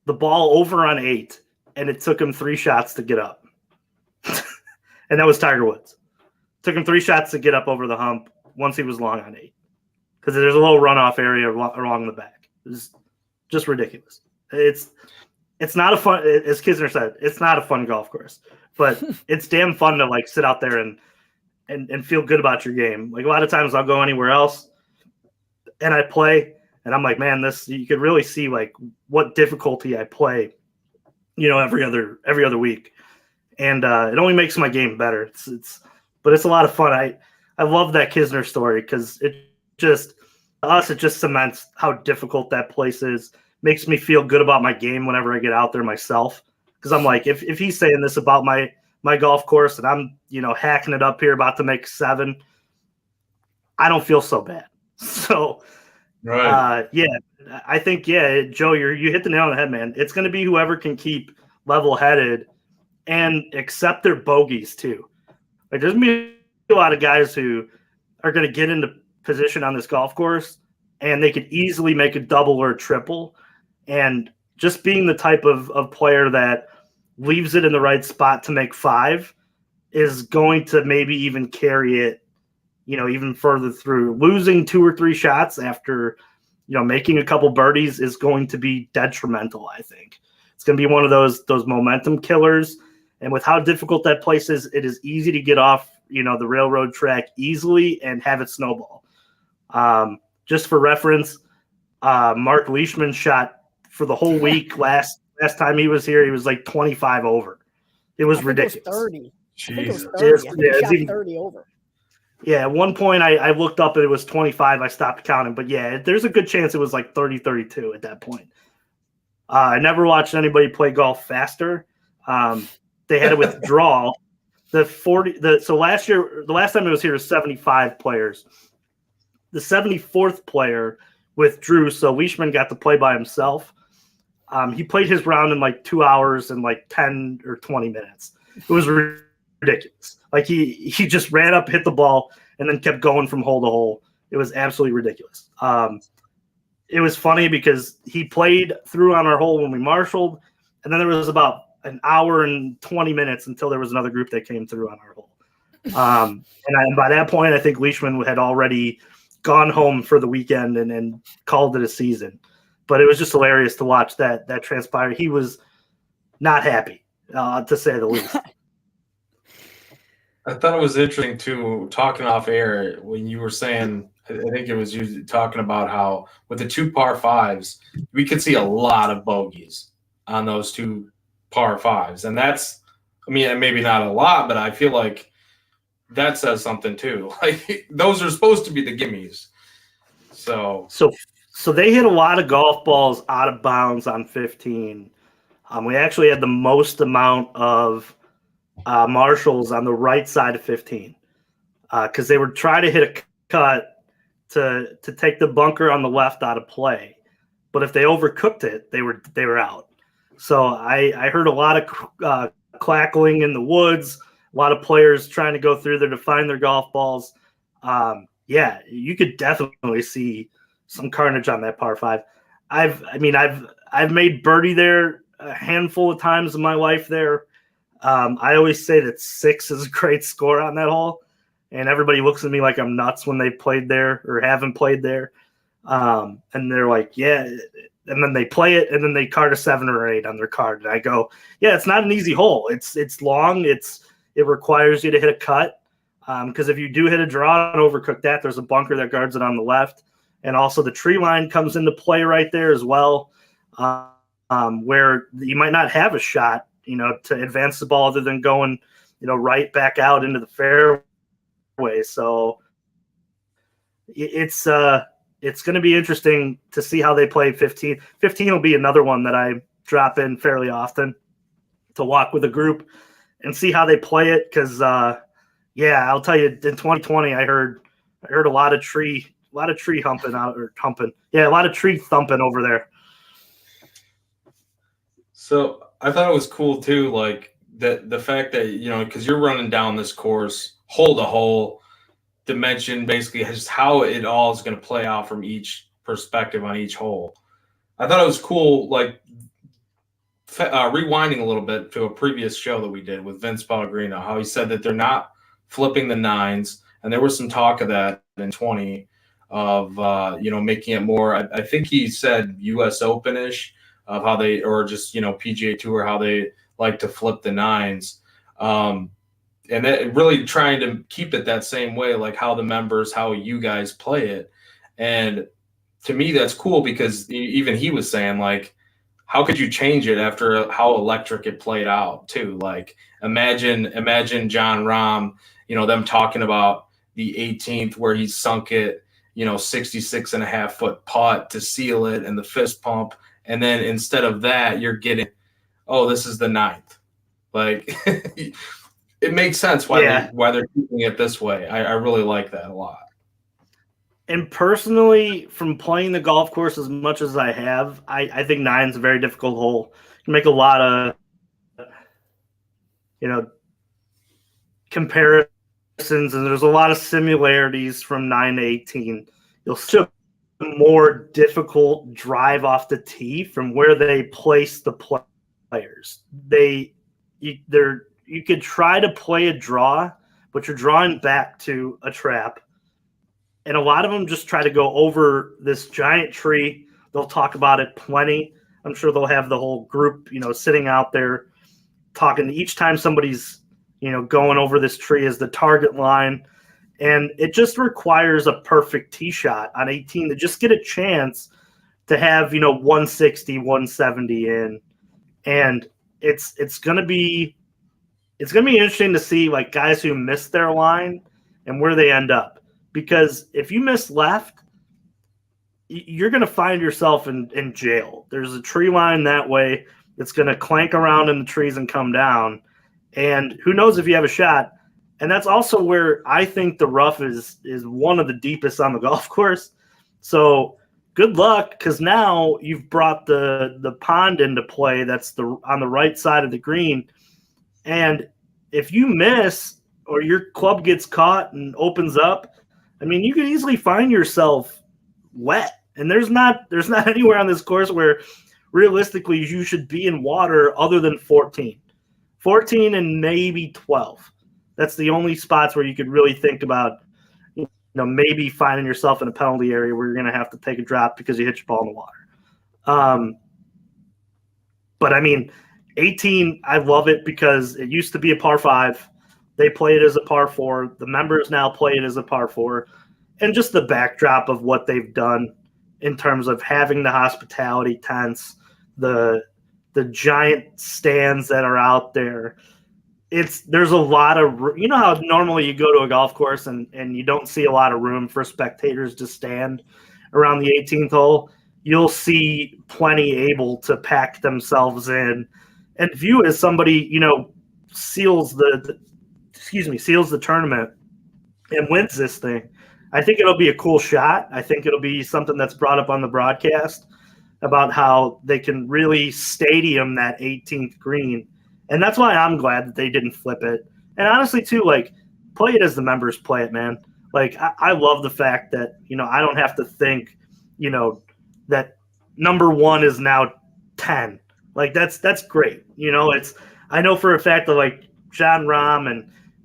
the ball over on 8, and it took him 3 shots to get up. And that was Tiger Woods. Took him 3 shots to get up over the hump once he was long on 8, because there's a little runoff area along the back. It was just ridiculous. It's not a fun, as Kisner said, it's not a fun golf course, but it's damn fun to like sit out there and feel good about your game. Like a lot of times I'll go anywhere else and I play and I'm like, man, you could really see like what difficulty I play, every other week. And it only makes my game better. But it's a lot of fun. I love that Kisner story because it just cements how difficult that place is. Makes me feel good about my game whenever I get out there myself. Because I'm like, if he's saying this about my golf course and I'm, hacking it up here about to make 7, I don't feel so bad. So, right. I think, Joe, you hit the nail on the head, man. It's going to be whoever can keep level-headed and accept their bogeys too. Like there's going to be a lot of guys who are going to get into position on this golf course and they could easily make a double or a triple. And just being the type of player that leaves it in the right spot to make 5 is going to maybe even carry it, even further through. Losing 2 or 3 shots after, making a couple birdies is going to be detrimental, I think. It's going to be one of those momentum killers. And with how difficult that place is, it is easy to get off, the railroad track easily and have it snowball. Just for reference, Mark Leishman shot for the whole week last time he was here, he was like 25 over. It was ridiculous. It was 30. Jesus. I think it was 30. He shot 30 over. Yeah, at one point I looked up and it was 25. I stopped counting. But yeah, there's a good chance it was like 30, 32 at that point. I never watched anybody play golf faster. They had a withdrawal. So last year, the last time it was here was 75 players. The 74th player withdrew, so Leishman got to play by himself. He played his round in like 2 hours and like 10 or 20 minutes. It was ridiculous. Like he just ran up, hit the ball, and then kept going from hole to hole. It was absolutely ridiculous. It was funny because he played through on our hole when we marshaled, and then there was about an hour and 20 minutes until there was another group that came through on our hole. And by that point, I think Leishman had already gone home for the weekend and called it a season. But it was just hilarious to watch that transpire. He was not happy, to say the least. I thought it was interesting too, talking off air when you were saying, I think it was you talking about how with the 2 par 5s, we could see a lot of bogeys on those 2 par 5s. And that's, maybe not a lot, but I feel like that says something too. Like those are supposed to be the gimmies. So So they hit a lot of golf balls out of bounds on 15. We actually had the most amount of marshals on the right side of 15 because they were trying to hit a cut to take the bunker on the left out of play. But if they overcooked it, they were out. So I heard a lot of clackling in the woods, a lot of players trying to go through there to find their golf balls. Yeah, you could definitely see some carnage on that par 5. I've made birdie there a handful of times in my life there. I always say that 6 is a great score on that hole, and everybody looks at me like I'm nuts when they played there or haven't played there. And they're like, yeah, and then they play it, and then they card a 7 or 8 on their card, and I go, yeah, it's not an easy hole. It's long. It requires you to hit a cut. Because if you do hit a draw and overcook that, there's a bunker that guards it on the left. And also the tree line comes into play right there as well, where you might not have a shot, to advance the ball other than going, right back out into the fairway. So it's going to be interesting to see how they play 15. 15 will be another one that I drop in fairly often to walk with a group and see how they play it. Because yeah, I'll tell you, in 2020, I heard a lot of tree humping out or humping. Yeah, a lot of tree thumping over there. So I thought it was cool too, like the fact that, because you're running down this course hole to hole, dimension, basically just how it all is going to play out from each perspective on each hole. I thought it was cool, like rewinding a little bit to a previous show that we did with Vince Pellegrino, how he said that they're not flipping the 9s, and there was some talk of that in 20 of making it more. I think he said U.S. Open-ish of how they, or just PGA Tour, how they like to flip the 9s, and that really trying to keep it that same way, like how the members, how you guys play it. And to me, that's cool because even he was saying, like, how could you change it after how electric it played out too? Like imagine John Rahm, them talking about the 18th where he sunk it, 66.5-foot putt to seal it and the fist pump. And then instead of that, you're getting, oh, this is the 9th. Like it makes sense why they're keeping it this way. I really like that a lot. And personally, from playing the golf course as much as I have, I think 9's a very difficult hole. You make a lot of, comparisons, and there's a lot of similarities from 9 to 18. You'll still have a more difficult drive off the tee from where they place the players. You could try to play a draw, but you're drawing back to a trap. And a lot of them just try to go over this giant tree. They'll talk about it plenty. I'm sure they'll have the whole group, sitting out there talking. Each time somebody's, going over this tree is the target line. And it just requires a perfect tee shot on 18 to just get a chance to have, 160, 170 in. And it's going to be interesting to see, like, guys who miss their line and where they end up. Because if you miss left, you're going to find yourself in jail. There's a tree line that way that's going to clank around in the trees and come down. And who knows if you have a shot. And that's also where I think the rough is one of the deepest on the golf course. So good luck, because now you've brought the pond into play that's on the right side of the green. And if you miss or your club gets caught and opens up, you could easily find yourself wet. And there's not anywhere on this course where realistically you should be in water other than 14 and maybe 12. That's the only spots where you could really think about, maybe finding yourself in a penalty area where you're going to have to take a drop because you hit your ball in the water. But 18, I love it because it used to be a par 5. They play it as a par 4. The members now play it as a par 4. And just the backdrop of what they've done in terms of having the hospitality tents, the giant stands that are out there. There's a lot of, how normally you go to a golf course and you don't see a lot of room for spectators to stand. around the 18th hole, you'll see plenty able to pack themselves in and view as somebody, seals the tournament and wins this thing. I think it'll be a cool shot. I think it'll be something that's brought up on the broadcast about how they can really stadium that 18th green. And that's why I'm glad that they didn't flip it. And honestly, too, like, play it as the members play it, man. Like, I love the fact that, I don't have to think, that number 1 is now 10. Like, that's great. I know for a fact that, like, John Rahm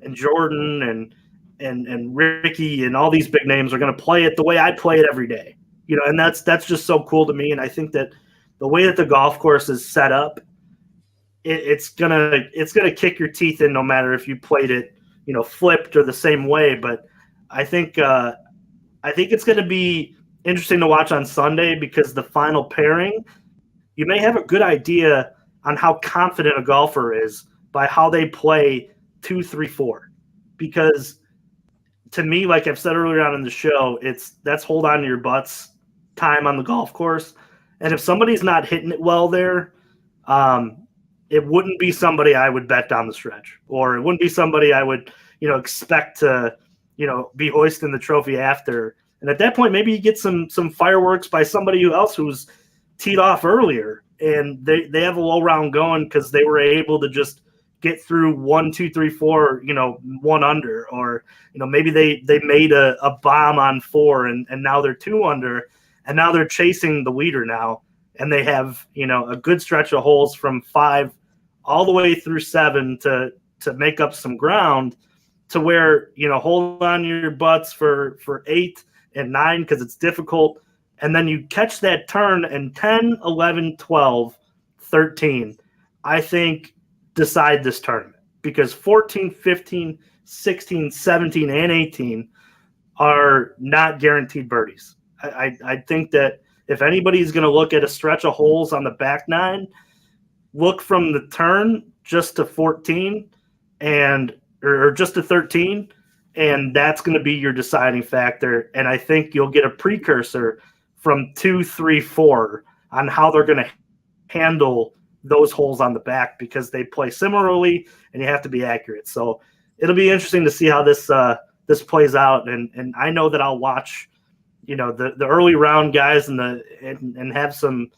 and Jordan and Ricky and all these big names are going to play it the way I play it every day. And that's just so cool to me. And I think that the way that the golf course is set up, it's gonna kick your teeth in no matter if you played it, flipped or the same way. But I think it's going to be interesting to watch on Sunday because the final pairing, you may have a good idea on how confident a golfer is by how they play 2, 3, 4. Because to me, like I've said earlier on in the show, that's hold on to your butts time on the golf course. And if somebody's not hitting it well there, it wouldn't be somebody I would bet down the stretch, or it wouldn't be somebody I would, expect to, be hoisting the trophy after. And at that point, maybe you get some fireworks by somebody else who's teed off earlier, and they have a low round going because they were able to just get through 1, 2, 3, 4, 1 under, or maybe they made a bomb on 4 and now they're 2 under, and now they're chasing the leader now, and they have a good stretch of holes from 5 all the way through 7 to make up some ground, to where hold on your butts for 8 and 9 because it's difficult, and then you catch that turn, and 10, 11, 12, 13, I think decide this tournament, because 14, 15, 16, 17, and 18 are not guaranteed birdies. I think that if anybody's going to look at a stretch of holes on the back 9, look from the turn just to 14 or just to 13, and that's going to be your deciding factor. And I think you'll get a precursor from 2, 3, 4 on how they're going to handle those holes on the back, because they play similarly and you have to be accurate. So it'll be interesting to see how this plays out. And I know that I'll watch, the early round guys and have some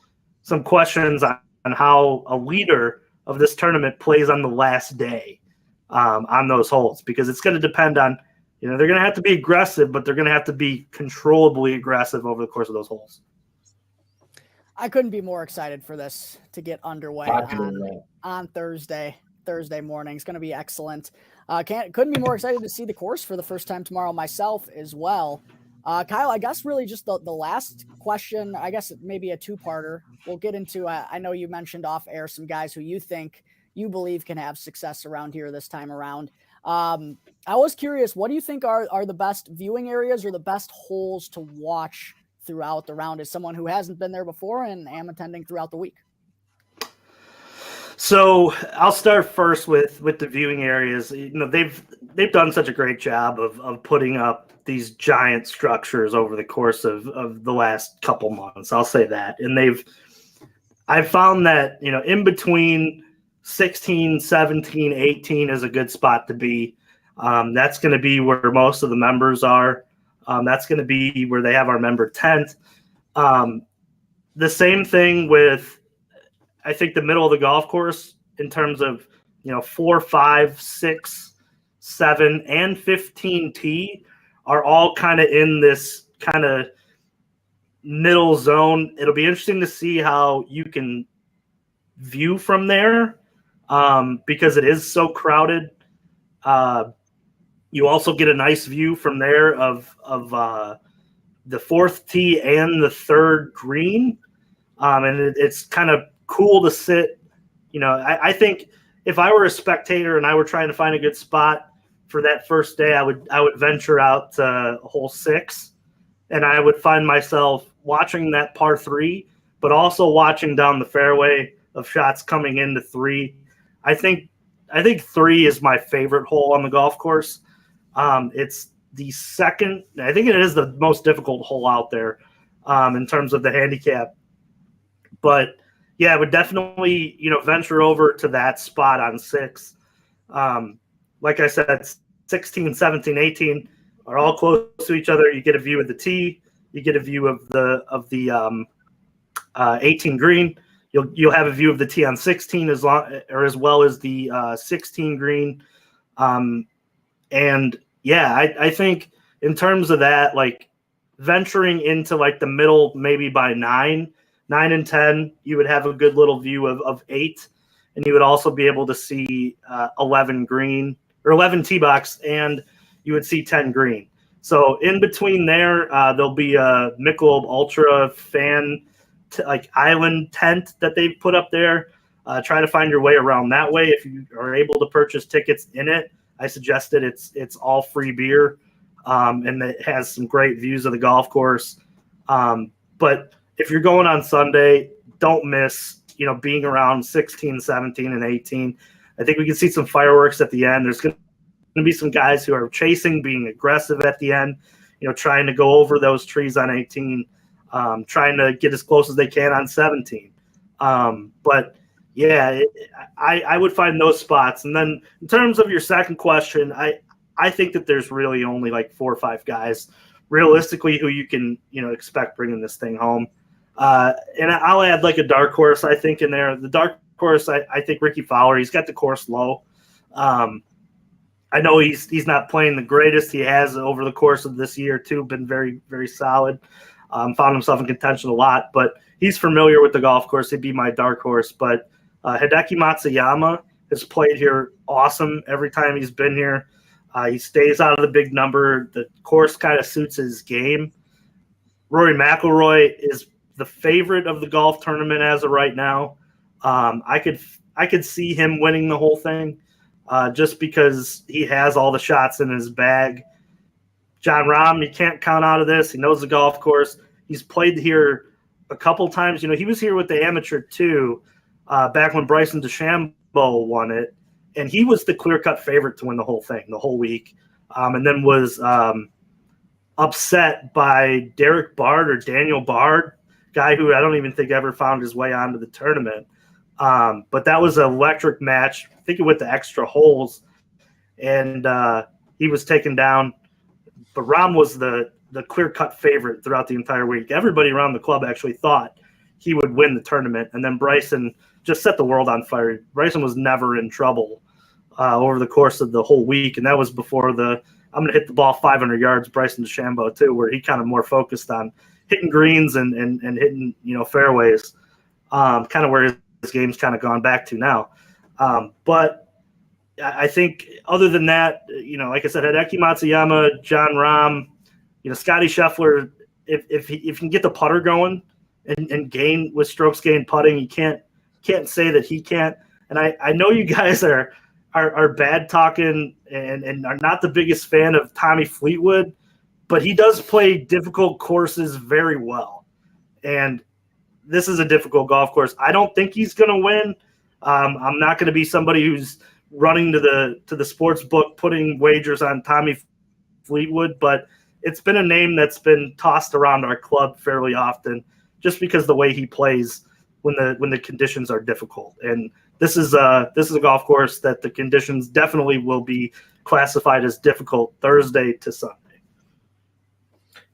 questions on how a leader of this tournament plays on the last day on those holes, because it's going to depend on, they're going to have to be aggressive, but they're going to have to be controllably aggressive over the course of those holes. I couldn't be more excited for this to get underway on Thursday morning. It's going to be excellent. Couldn't be more excited to see the course for the first time tomorrow myself as well. Kyle, I guess really just the last question, I guess maybe a 2-parter. We'll get into, I know you mentioned off air some guys who you believe can have success around here this time around. I was curious, what do you think are the best viewing areas or the best holes to watch throughout the round, as someone who hasn't been there before and am attending throughout the week? So I'll start first with the viewing areas. They've done such a great job of putting up these giant structures over the course of the last couple months. I'll say that. And I've found that, in between 16, 17, 18 is a good spot to be. That's going to be where most of the members are. That's going to be where they have our member tent. The same thing with, I think, the middle of the golf course in terms of, 4, 5, 6, 7, and 15 tee are all kind of in this kind of middle zone. It'll be interesting to see how you can view from there, because it is so crowded. You also get a nice view from there of the 4th tee and the 3rd green. And it's kind of cool to sit. I think if I were a spectator and I were trying to find a good spot for that first day, I would venture out to hole 6, and I would find myself watching that par 3, but also watching down the fairway of shots coming into 3. I think 3 is my favorite hole on the golf course. It's the second. I think it is the most difficult hole out there. in terms of the handicap. But yeah, I would definitely, venture over to that spot on 6. Like I said, 16, 17, 18 are all close to each other. You get a view of the tee. You get a view of the 18 green. You'll have a view of the tee on 16 as well as the 16 green. And yeah, I think in terms of that, like venturing into like the middle, maybe by 9 and 10, you would have a good little view of 8, and you would also be able to see 11 green or 11 tee box, and you would see 10 green. So in between there, there'll be a Michelob Ultra fan island tent that they've put up there. Try to find your way around that way. If you are able to purchase tickets in it, I suggested it's all free beer, and it has some great views of the golf course. But if you're going on Sunday, don't miss, being around 16, 17, and 18. I think we can see some fireworks at the end. There's going to be some guys who are chasing, being aggressive at the end, trying to go over those trees on 18, trying to get as close as they can on 17. But yeah, I would find those spots. And then in terms of your second question, I think that there's really only like 4 or 5 guys realistically who you can, expect bringing this thing home. And I'll add like a dark horse, I think, in there. The dark horse, I think Ricky Fowler, he's got the course low. I know he's not playing the greatest. He has over the course of this year too been very, very solid. Found himself in contention a lot, but he's familiar with the golf course. He'd be my dark horse. But Hideki Matsuyama has played here awesome every time he's been here. He stays out of the big number. The course kind of suits his game. Rory McIlroy is the favorite of the golf tournament as of right now. I could see him winning the whole thing just because he has all the shots in his bag. Jon Rahm, you can't count out of this. He knows the golf course. He's played here a couple times. He was here with the amateur too, back when Bryson DeChambeau won it, and he was the clear-cut favorite to win the whole thing, the whole week, and then was upset by Derek Bard or Daniel Bard, guy who I don't even think ever found his way onto the tournament. But that was an electric match. I think it went to extra holes, and he was taken down. But Rahm was the clear-cut favorite throughout the entire week. Everybody around the club actually thought he would win the tournament, and then Bryson just set the world on fire. Bryson was never in trouble over the course of the whole week, and that was before the I'm going to hit the ball 500 yards Bryson DeChambeau too, where he kind of more focused on hitting greens and hitting fairways, kind of where his game's kind of gone back to now. But I think other than that, like I said, Hideki Matsuyama, Jon Rahm, Scotty Scheffler, if he can get the putter going and gain with strokes gained putting, you can't say that he can't. And I know you guys are bad talking and are not the biggest fan of Tommy Fleetwood, but he does play difficult courses very well. And this is a difficult golf course. I don't think he's going to win. I'm not going to be somebody who's running to the sports book putting wagers on Tommy Fleetwood, but it's been a name that's been tossed around our club fairly often just because the way he plays when the conditions are difficult. And this is a golf course that the conditions definitely will be classified as difficult Thursday to Sunday.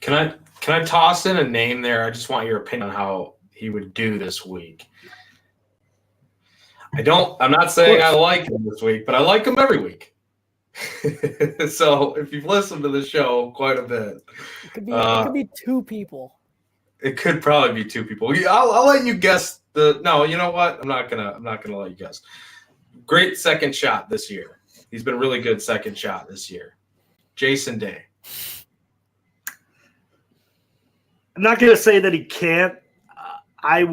Can I toss in a name there? I just want your opinion on how he would do this week. I'm not saying I like him this week, but I like him every week. So if you've listened to the show quite a bit, it could be 2 people. It could probably be 2 people. I'll let you guess no, you know what? I'm not gonna let you guess. Great second shot this year. He's been really good second shot this year. Jason Day. I'm not gonna say that he can't. I'd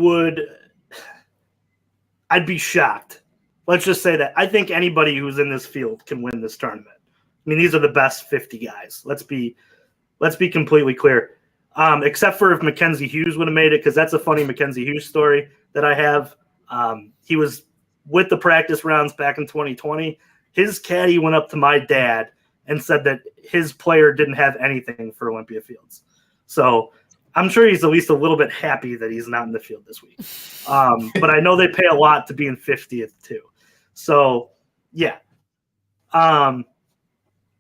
be shocked. Let's just say that. I think anybody who's in this field can win this tournament. I mean, these are the best 50 guys. Let's be completely clear. Except for if Mackenzie Hughes would have made it, because that's a funny Mackenzie Hughes story that I have. He was with the practice rounds back in 2020. His caddy went up to my dad and said that his player didn't have anything for Olympia Fields. So I'm sure he's at least a little bit happy that he's not in the field this week. But I know they pay a lot to be in 50th too. So yeah.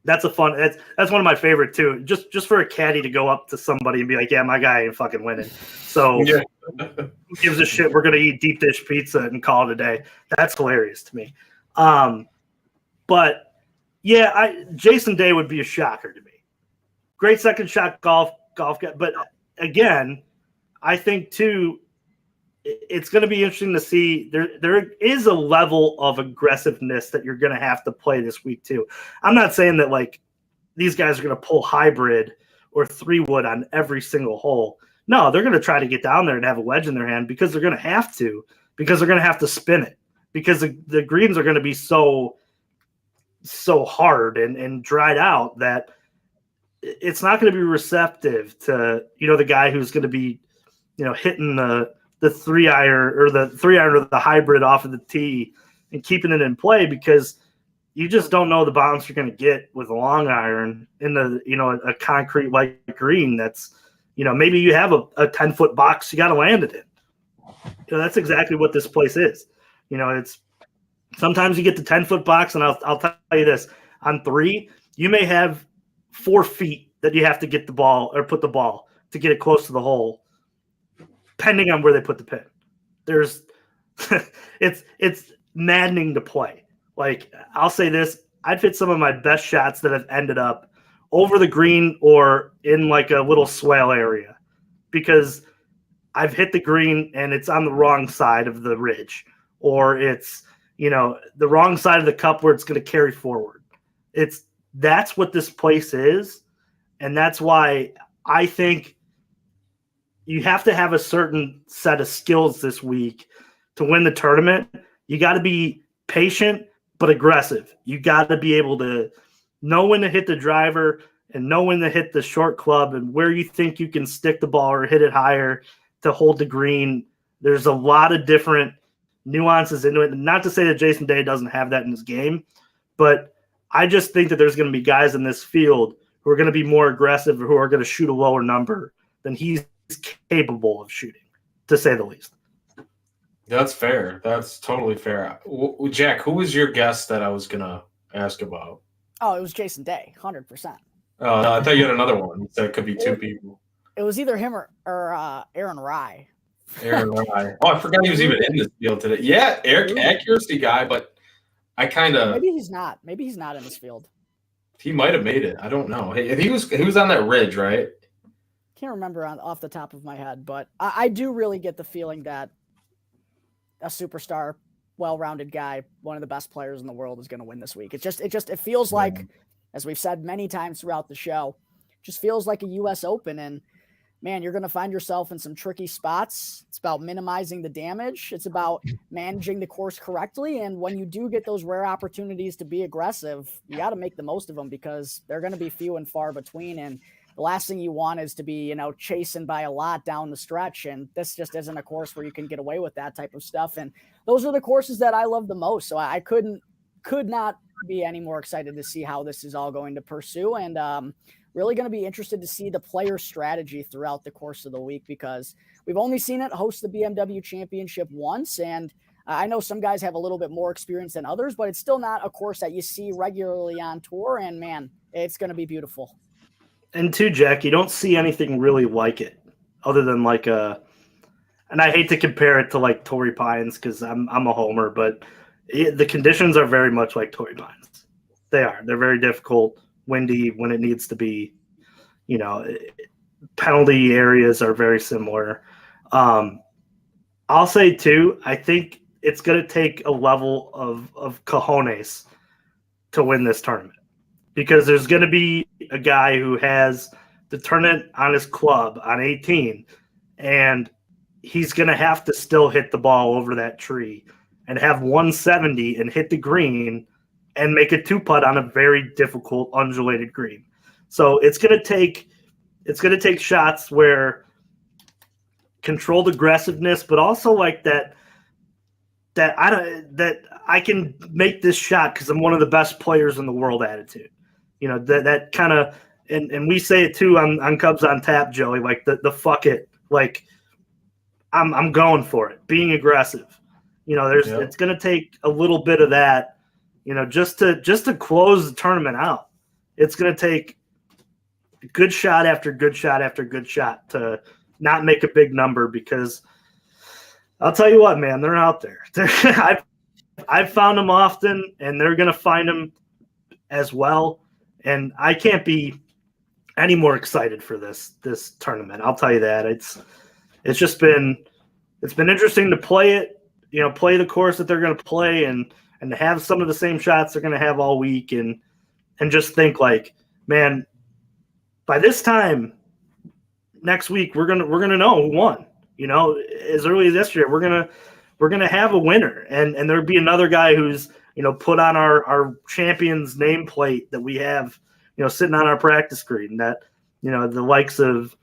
That's one of my favorite too. Just for a caddy to go up to somebody and be like, yeah, my guy ain't fucking winning. So Yeah. who gives a shit? We're gonna eat deep dish pizza and call it a day. That's hilarious to me. But yeah, Jason Day would be a shocker to me. Great second shot golf guy. But again, I think too, it's going to be interesting to see. There is a level of aggressiveness that you're going to have to play this week too. I'm not saying that like these guys are going to pull hybrid or 3-wood on every single hole. No, they're going to try to get down there and have a wedge in their hand because they're going to have to, because they're going to have to spin it, because the greens are going to be so hard and dried out that it's not going to be receptive to, the guy who's going to be, hitting the 3-iron or the 3-iron or the hybrid off of the tee and keeping it in play, because you just don't know the bounce you're going to get with a long iron in a concrete white green. That's, maybe you have a 10-foot box you got to land it in. That's exactly what this place is. It's sometimes you get the 10-foot box, and I'll tell you this, on 3, you may have 4 feet that you have to get the ball or put the ball to get it close to the hole, depending on where they put the pin. There's it's maddening to play. Like, I'll say this, I've hit some of my best shots that have ended up over the green or in like a little swale area, because I've hit the green and it's on the wrong side of the ridge, or it's, the wrong side of the cup where it's going to carry forward. That's what this place is. And that's why I think you have to have a certain set of skills this week to win the tournament. You got to be patient, but aggressive. You got to be able to know when to hit the driver and know when to hit the short club and where you think you can stick the ball or hit it higher to hold the green. There's a lot of different nuances into it. And not to say that Jason Day doesn't have that in his game, but I just think that there's going to be guys in this field who are going to be more aggressive or who are going to shoot a lower number than he's capable of shooting, to say the least. That's fair. That's totally fair. Jack, who was your guest that I was going to ask about? Oh, it was Jason Day, 100%. Oh, no, I thought you had another one. So it could be 2 people. It was either him or Aaron Rye. Aaron Rye. Oh, I forgot he was even in this field today. Yeah, Eric, accuracy guy, but I kind of maybe he's not. Maybe he's not in this field. He might have made it. I don't know. Hey, he was on that ridge, right? Can't remember off the top of my head, but I do really get the feeling that a superstar, well-rounded guy, one of the best players in the world, is going to win this week. It feels like, as we've said many times throughout the show, just feels like a U.S. Open. And man, you're going to find yourself in some tricky spots. It's about minimizing the damage. It's about managing the course correctly. And when you do get those rare opportunities to be aggressive, you got to make the most of them, because they're going to be few and far between. And the last thing you want is to be, chasing by a lot down the stretch. And this just isn't a course where you can get away with that type of stuff. And those are the courses that I love the most. So I could not be any more excited to see how this is all going to pursue. And, really going to be interested to see the player strategy throughout the course of the week, because we've only seen it host the BMW Championship once. And I know some guys have a little bit more experience than others, but it's still not a course that you see regularly on tour. And man, it's going to be beautiful. And too, Jack, you don't see anything really like it other than like and I hate to compare it to like Torrey Pines, because I'm a homer, but the conditions are very much like Torrey Pines. They're very difficult. Windy when it needs to be, penalty areas are very similar. I'll say too, I think it's going to take a level of cojones to win this tournament, because there's going to be a guy who has the tournament on his club on 18, and he's going to have to still hit the ball over that tree and have 170 and hit the green and make a 2-putt on a very difficult undulated green. So it's going to take shots where controlled aggressiveness, but also like that I can make this shot because I'm one of the best players in the world attitude. That kind of and we say it too on Cubs on Tap, Joey, like the fuck it. Like I'm going for it, being aggressive. It's going to take a little bit of that, just to close the tournament out. It's going to take good shot after good shot after good shot to not make a big number, because I'll tell you what, man, they're out there. I've found them often, and they're going to find them as well. And I can't be any more excited for this tournament. I'll tell you that. It's been interesting to play it, play the course that they're going to play, and to have some of the same shots they're going to have all week, and just think like, man, by this time next week we're gonna know who won. As early as yesterday, we're gonna have a winner, and there'll be another guy who's put on our champion's nameplate that we have sitting on our practice green, that the likes of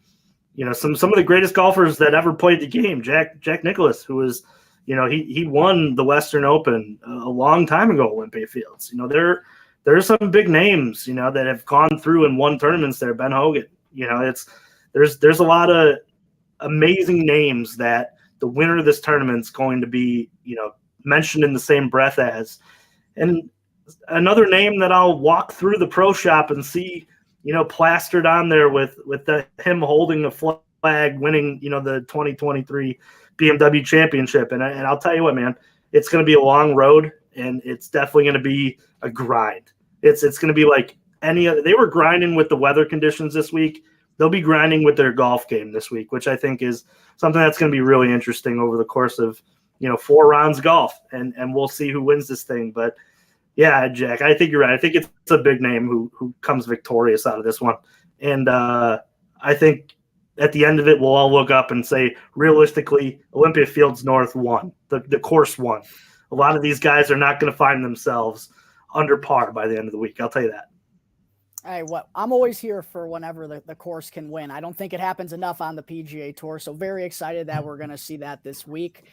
some of the greatest golfers that ever played the game. Jack Nicklaus, who was he won the Western Open a long time ago at Olympia Fields. There are some big names that have gone through and won tournaments there. Ben Hogan. There's a lot of amazing names that the winner of this tournament is going to be mentioned in the same breath as. And another name that I'll walk through the pro shop and see plastered on there with him holding a flag, winning the 2023 BMW Championship. And I'll tell you what, man, it's going to be a long road, and it's definitely going to be a grind. It's going to be like any other. They were grinding with the weather conditions this week. They'll be grinding with their golf game this week, which I think is something that's going to be really interesting over the course of 4 rounds of golf, and we'll see who wins this thing. But yeah, Jack, I think you're right. I think it's a big name who comes victorious out of this one, and I think at the end of it, we'll all look up and say, realistically, Olympia Fields North won. The course won. A lot of these guys are not going to find themselves under par by the end of the week. I'll tell you that. Hey, I'm always here for whenever the course can win. I don't think it happens enough on the PGA Tour, so very excited that we're going to see that this week.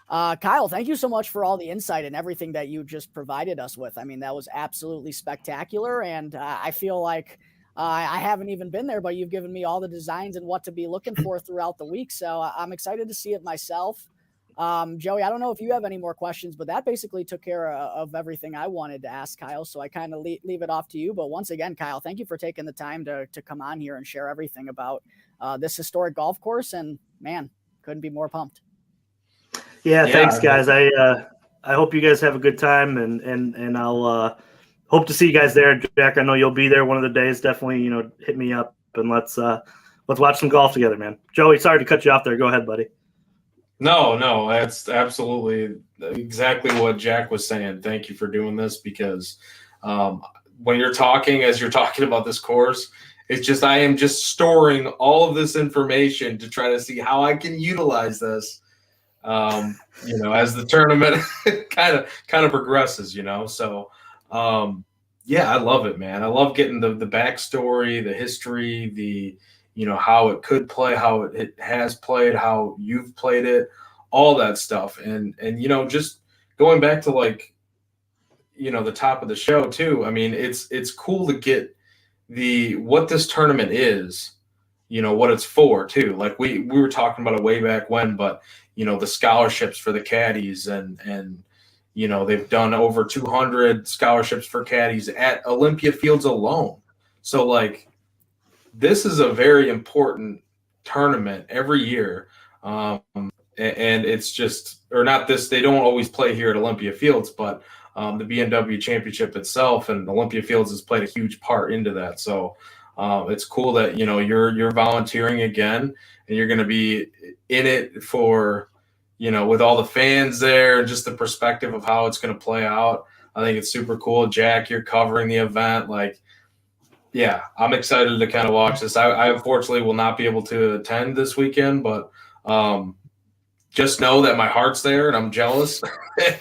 Kyle, thank you so much for all the insight and everything that you just provided us with. I mean, that was absolutely spectacular, and I feel like I haven't even been there, but you've given me all the designs and what to be looking for throughout the week, so I'm excited to see it myself. Joey, I don't know if you have any more questions, but that basically took care of everything I wanted to ask Kyle. So I kind of leave it off to you. But once again, Kyle, thank you for taking the time to come on here and share everything about this historic golf course. And man, couldn't be more pumped. Yeah, thanks, guys. I hope you guys have a good time, and I'll hope to see you guys there. Jack, I know you'll be there one of the days. Definitely, hit me up, and let's watch some golf together, man. Joey, sorry to cut you off there. Go ahead, buddy. No, that's absolutely exactly what Jack was saying. Thank you for doing this, because when you're talking about this course, it's just I am just storing all of this information to try to see how I can utilize this, as the tournament kind of progresses, So, yeah, I love it, man. I love getting the backstory, the history, the how it could play, how it has played, how you've played it, all that stuff. And just going back to the top of the show too. I mean, it's cool to get what this tournament is, what it's for too. Like we were talking about it way back when, but the scholarships for the caddies and they've done over 200 scholarships for caddies at Olympia Fields alone. So this is a very important tournament every year. And it's just, or not this, they don't always play here at Olympia Fields, but the BMW Championship itself and Olympia Fields has played a huge part into that. So it's cool that, you're volunteering again, and you're going to be in it for, with all the fans there and just the perspective of how it's going to play out. I think it's super cool. Jack, you're covering the event. Yeah, I'm excited to kind of watch this. I unfortunately will not be able to attend this weekend, but just know that my heart's there and I'm jealous.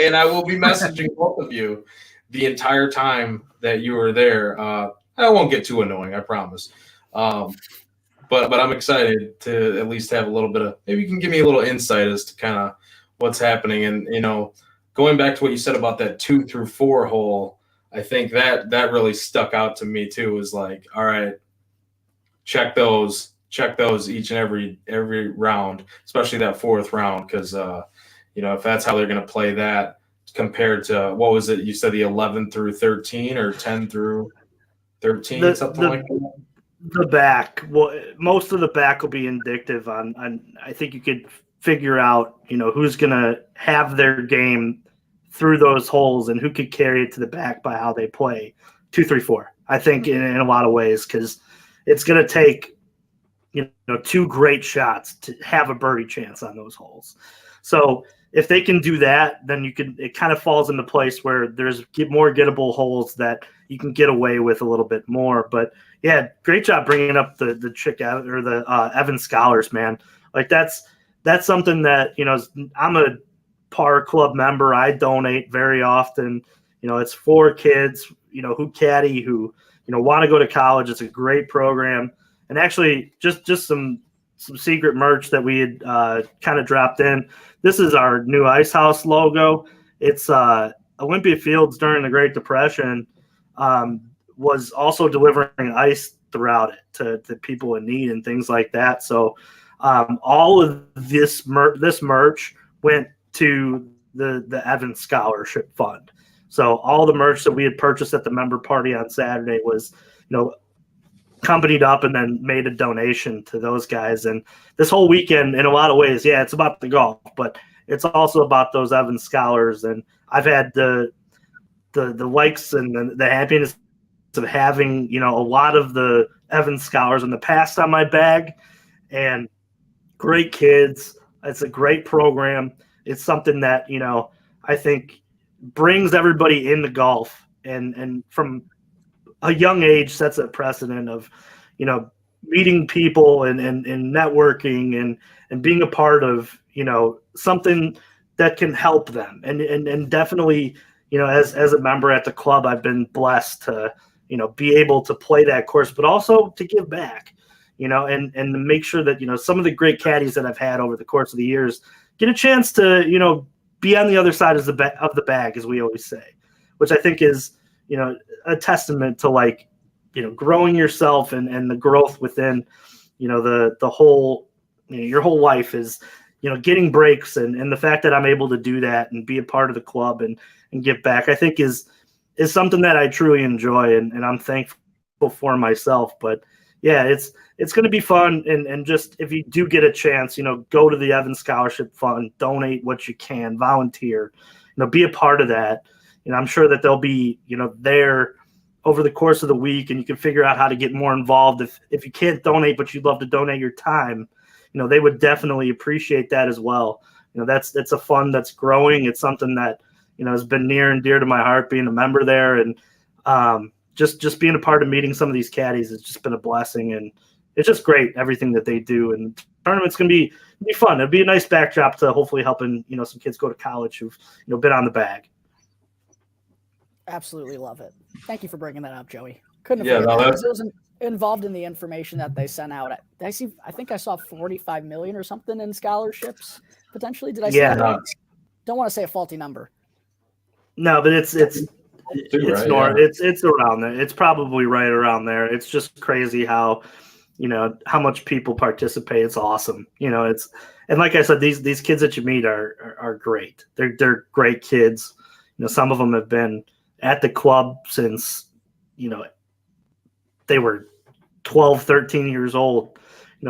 And I will be messaging both of you the entire time that you were there. I won't get too annoying, I promise. But I'm excited to at least have a little bit of, maybe you can give me a little insight as to kind of what's happening. And, going back to what you said about that 2 through 4 hole, I think that really stuck out to me too. Is all right, check those each and every round, especially that fourth round, because if that's how they're going to play that compared to, what was it? You said the 11 through 13 or 10 through 13, something like that. The back, well, most of the back will be indicative on. I think you could figure out, who's going to have their game through those holes and who could carry it to the back by how they play 2, 3, 4. I think in a lot of ways, because it's going to take, 2 great shots to have a birdie chance on those holes. So if they can do that, then it kind of falls into place where there's more gettable holes that you can get away with a little bit more. But yeah, great job bringing up the chick or the Evan Scholars, man. Like that's something that, I'm a par club member. I donate very often. It's for kids, who caddy, who, want to go to college. It's a great program. And actually just some secret merch that we had kind of dropped in. This is our new Ice House logo. It's Olympia Fields during the Great Depression was also delivering ice throughout it to people in need and things like that. So all of this merch went to the Evans Scholarship Fund. So all the merch that we had purchased at the member party on Saturday was, companied up and then made a donation to those guys. And this whole weekend, in a lot of ways, yeah, it's about the golf, but it's also about those Evans Scholars. And I've had the likes and the happiness of having, a lot of the Evans Scholars in the past on my bag, and great kids. It's a great program. It's something that, I think brings everybody into golf and from a young age sets a precedent of, meeting people and networking and being a part of, something that can help them. And definitely, as a member at the club, I've been blessed to, be able to play that course, but also to give back, and to make sure that, some of the great caddies that I've had over the course of the years get a chance to, be on the other side of the bag, as we always say, which I think is, a testament to growing yourself and the growth within, the whole, your whole life is, getting breaks and the fact that I'm able to do that and be a part of the club and give back, I think is something that I truly enjoy and I'm thankful for myself. But yeah, it's going to be fun. And just, if you do get a chance, go to the Evans Scholarship Fund, donate what you can, volunteer, be a part of that. I'm sure that they'll be, there over the course of the week, and you can figure out how to get more involved. If you can't donate, but you'd love to donate your time, they would definitely appreciate that as well. That's a fund that's growing. It's something that, has been near and dear to my heart, being a member there. And just being a part of meeting some of these caddies has just been a blessing. And it's just great, everything that they do. And the tournament's going to be fun. It'll be a nice backdrop to hopefully helping, some kids go to college who've, been on the bag. Absolutely love it. Thank you for bringing that up, Joey. Couldn't have forgotten that, because it was involved in the information that they sent out. I think I saw 45 million or something in scholarships potentially. Did I say that right? Don't want to say a faulty number. No, but it's right, it's around there. It's probably right around there. It's just crazy how, how much people participate. It's awesome. And like I said, these kids that you meet are great. They're great kids. Some of them have been at the club since, they were 12, 13 years old,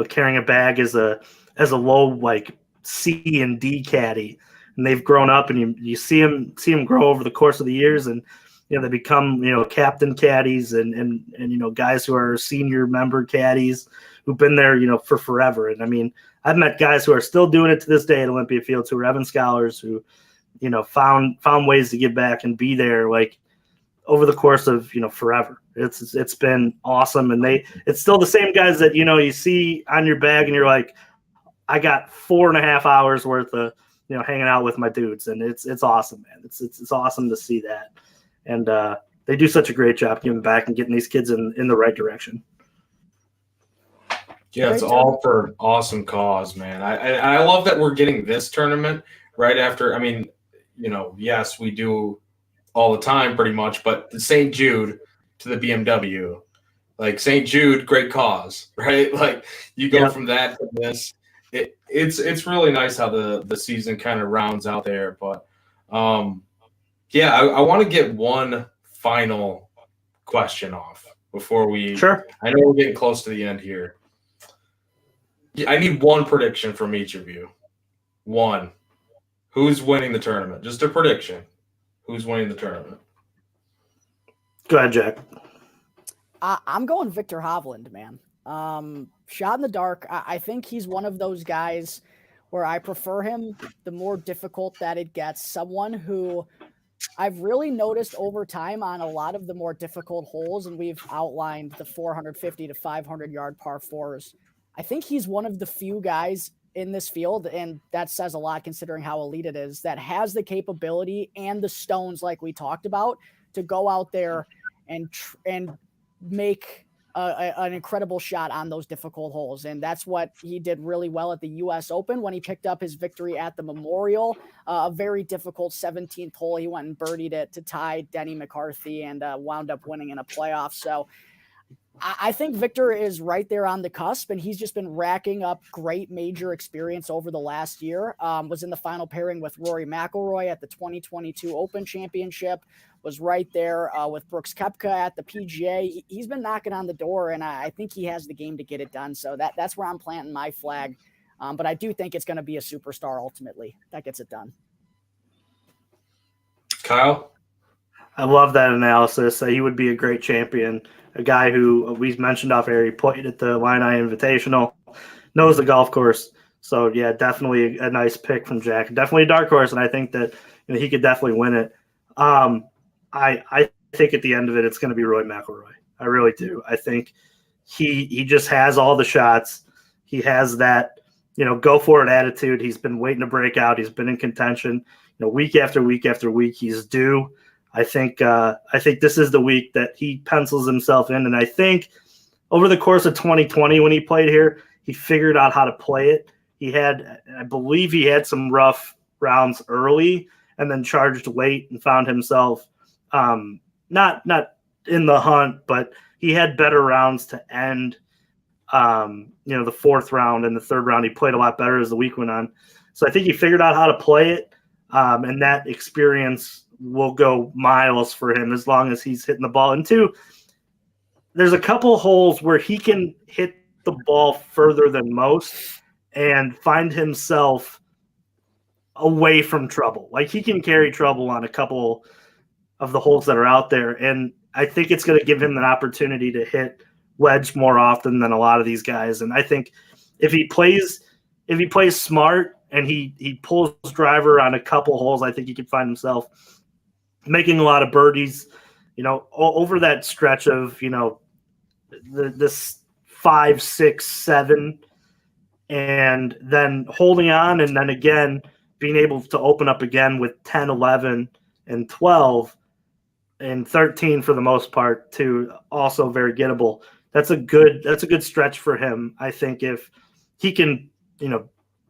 carrying a bag as a low, C and D caddy. And they've grown up, and you see them grow over the course of the years, and, they become, captain caddies and guys who are senior member caddies who've been there, for forever. And I mean, I've met guys who are still doing it to this day at Olympia Fields, who are Evans Scholars, who, found ways to give back and be there over the course of, forever. It's been awesome. And it's still the same guys that, you see on your bag and you're like, I got 4.5 hours worth of, hanging out with my dudes. And it's awesome, man. It's awesome to see that. And they do such a great job giving back and getting these kids in the right direction. Yeah, it's all for awesome cause, man. I love that we're getting this tournament right after. I mean, yes, we do all the time pretty much, but the St. Jude to the BMW, Like St. Jude, great cause, right? Like you go from that to this. It's really nice how the season kind of rounds out there. But yeah, I want to get one final question off before we. Sure. I know we're getting close to the end here. I need one prediction from each of you. One. Who's winning the tournament? Just a prediction. Who's winning the tournament? Go ahead, Jack. I'm going Victor Hovland, man. Shot in the dark. I think he's one of those guys where I prefer him the more difficult that it gets. Someone who I've really noticed over time on a lot of the more difficult holes, and we've outlined the 450 to 500 yard par fours. I think he's one of the few guys in this field, and that says a lot considering how elite it is, that has the capability and the stones, like we talked about, to go out there and make an incredible shot on those difficult holes. And that's what he did really well at the US Open when he picked up his victory at the Memorial, a very difficult 17th hole. He went and birdied it to tie Denny McCarthy and wound up winning in a playoff. So I think Victor is right there on the cusp, and he's just been racking up great major experience over the last year. Was in the final pairing with Rory McIlroy at the 2022 Open Championship, was right there with Brooks Koepka at the PGA. He's been knocking on the door, and I think he has the game to get it done. So that's where I'm planting my flag. But I do think it's going to be a superstar ultimately that gets it done. Kyle? I love that analysis. He would be a great champion. A guy who we mentioned off air, he played at the Illini Invitational, knows the golf course. So, yeah, definitely a nice pick from Jack. Definitely a dark horse, and I think that he could definitely win it. I think at the end of it, it's going to be Roy McIlroy. I really do. I think he just has all the shots. He has that, go for it attitude. He's been waiting to break out. He's been in contention, week after week after week. He's due. I think this is the week that he pencils himself in, and I think over the course of 2020 when he played here, he figured out how to play it. I believe he had some rough rounds early and then charged late and found himself not in the hunt, but he had better rounds to end. The fourth round and the third round, he played a lot better as the week went on. So I think he figured out how to play it, and that experience will go miles for him as long as he's hitting the ball. And two, there's a couple holes where he can hit the ball further than most and find himself away from trouble. Like he can carry trouble on a couple of the holes that are out there. And I think it's going to give him an opportunity to hit wedge more often than a lot of these guys. And I think if he plays smart and he pulls driver on a couple holes, I think he could find himself making a lot of birdies, over that stretch of, this 5, 6, 7, and then holding on. And then again, being able to open up again with 10, 11, and 12 and 13 for the most part too. Also very gettable. That's a good stretch for him. I think if he can,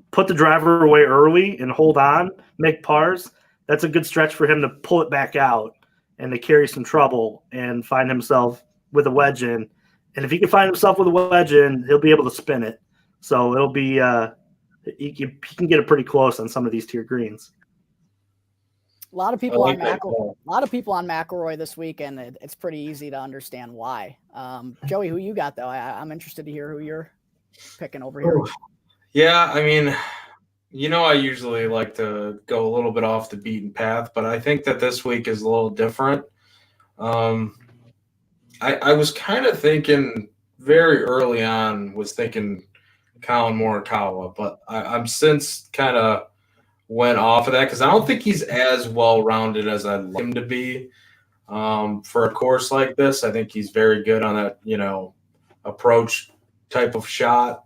put the driver away early and hold on, make pars, that's a good stretch for him to pull it back out and to carry some trouble and find himself with a wedge in. And if he can find himself with a wedge in, he'll be able to spin it. So it'll be he can get it pretty close on some of these tier greens. A lot of people on McIlroy this week, and it's pretty easy to understand why. Joey, who you got though? I'm interested to hear who you're picking over here. Yeah, I mean, I usually like to go a little bit off the beaten path, but I think that this week is a little different. I was kind of thinking very early on, Colin Morikawa, but I'm since kind of went off of that because I don't think he's as well-rounded as I'd like him to be for a course like this. I think he's very good on that, approach type of shot.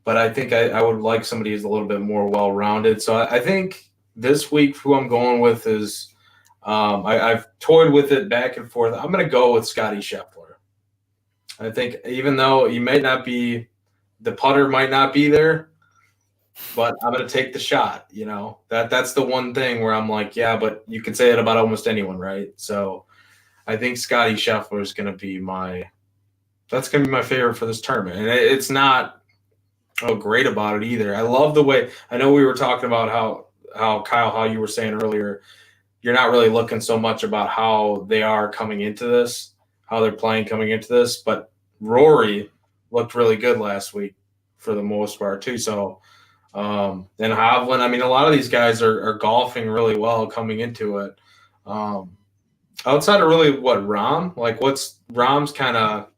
But I think I would like somebody who's a little bit more well-rounded. So I think this week who I'm going with is I've toyed with it back and forth. I'm going to go with Scottie Scheffler. I think even though he might not be – the putter might not be there, but I'm going to take the shot, That's the one thing where I'm like, yeah, but you can say it about almost anyone, right? So I think Scottie Scheffler is going to be my That's going to be my favorite for this tournament. And it's not great about it either. I love the way – I know we were talking about how Kyle, how you were saying earlier, you're not really looking so much about how they are coming into this, how they're playing coming into this. But Rory looked really good last week for the most part too. So and Hovland, I mean, a lot of these guys are golfing really well coming into it. Outside of really Rahm, like Rahm's kind of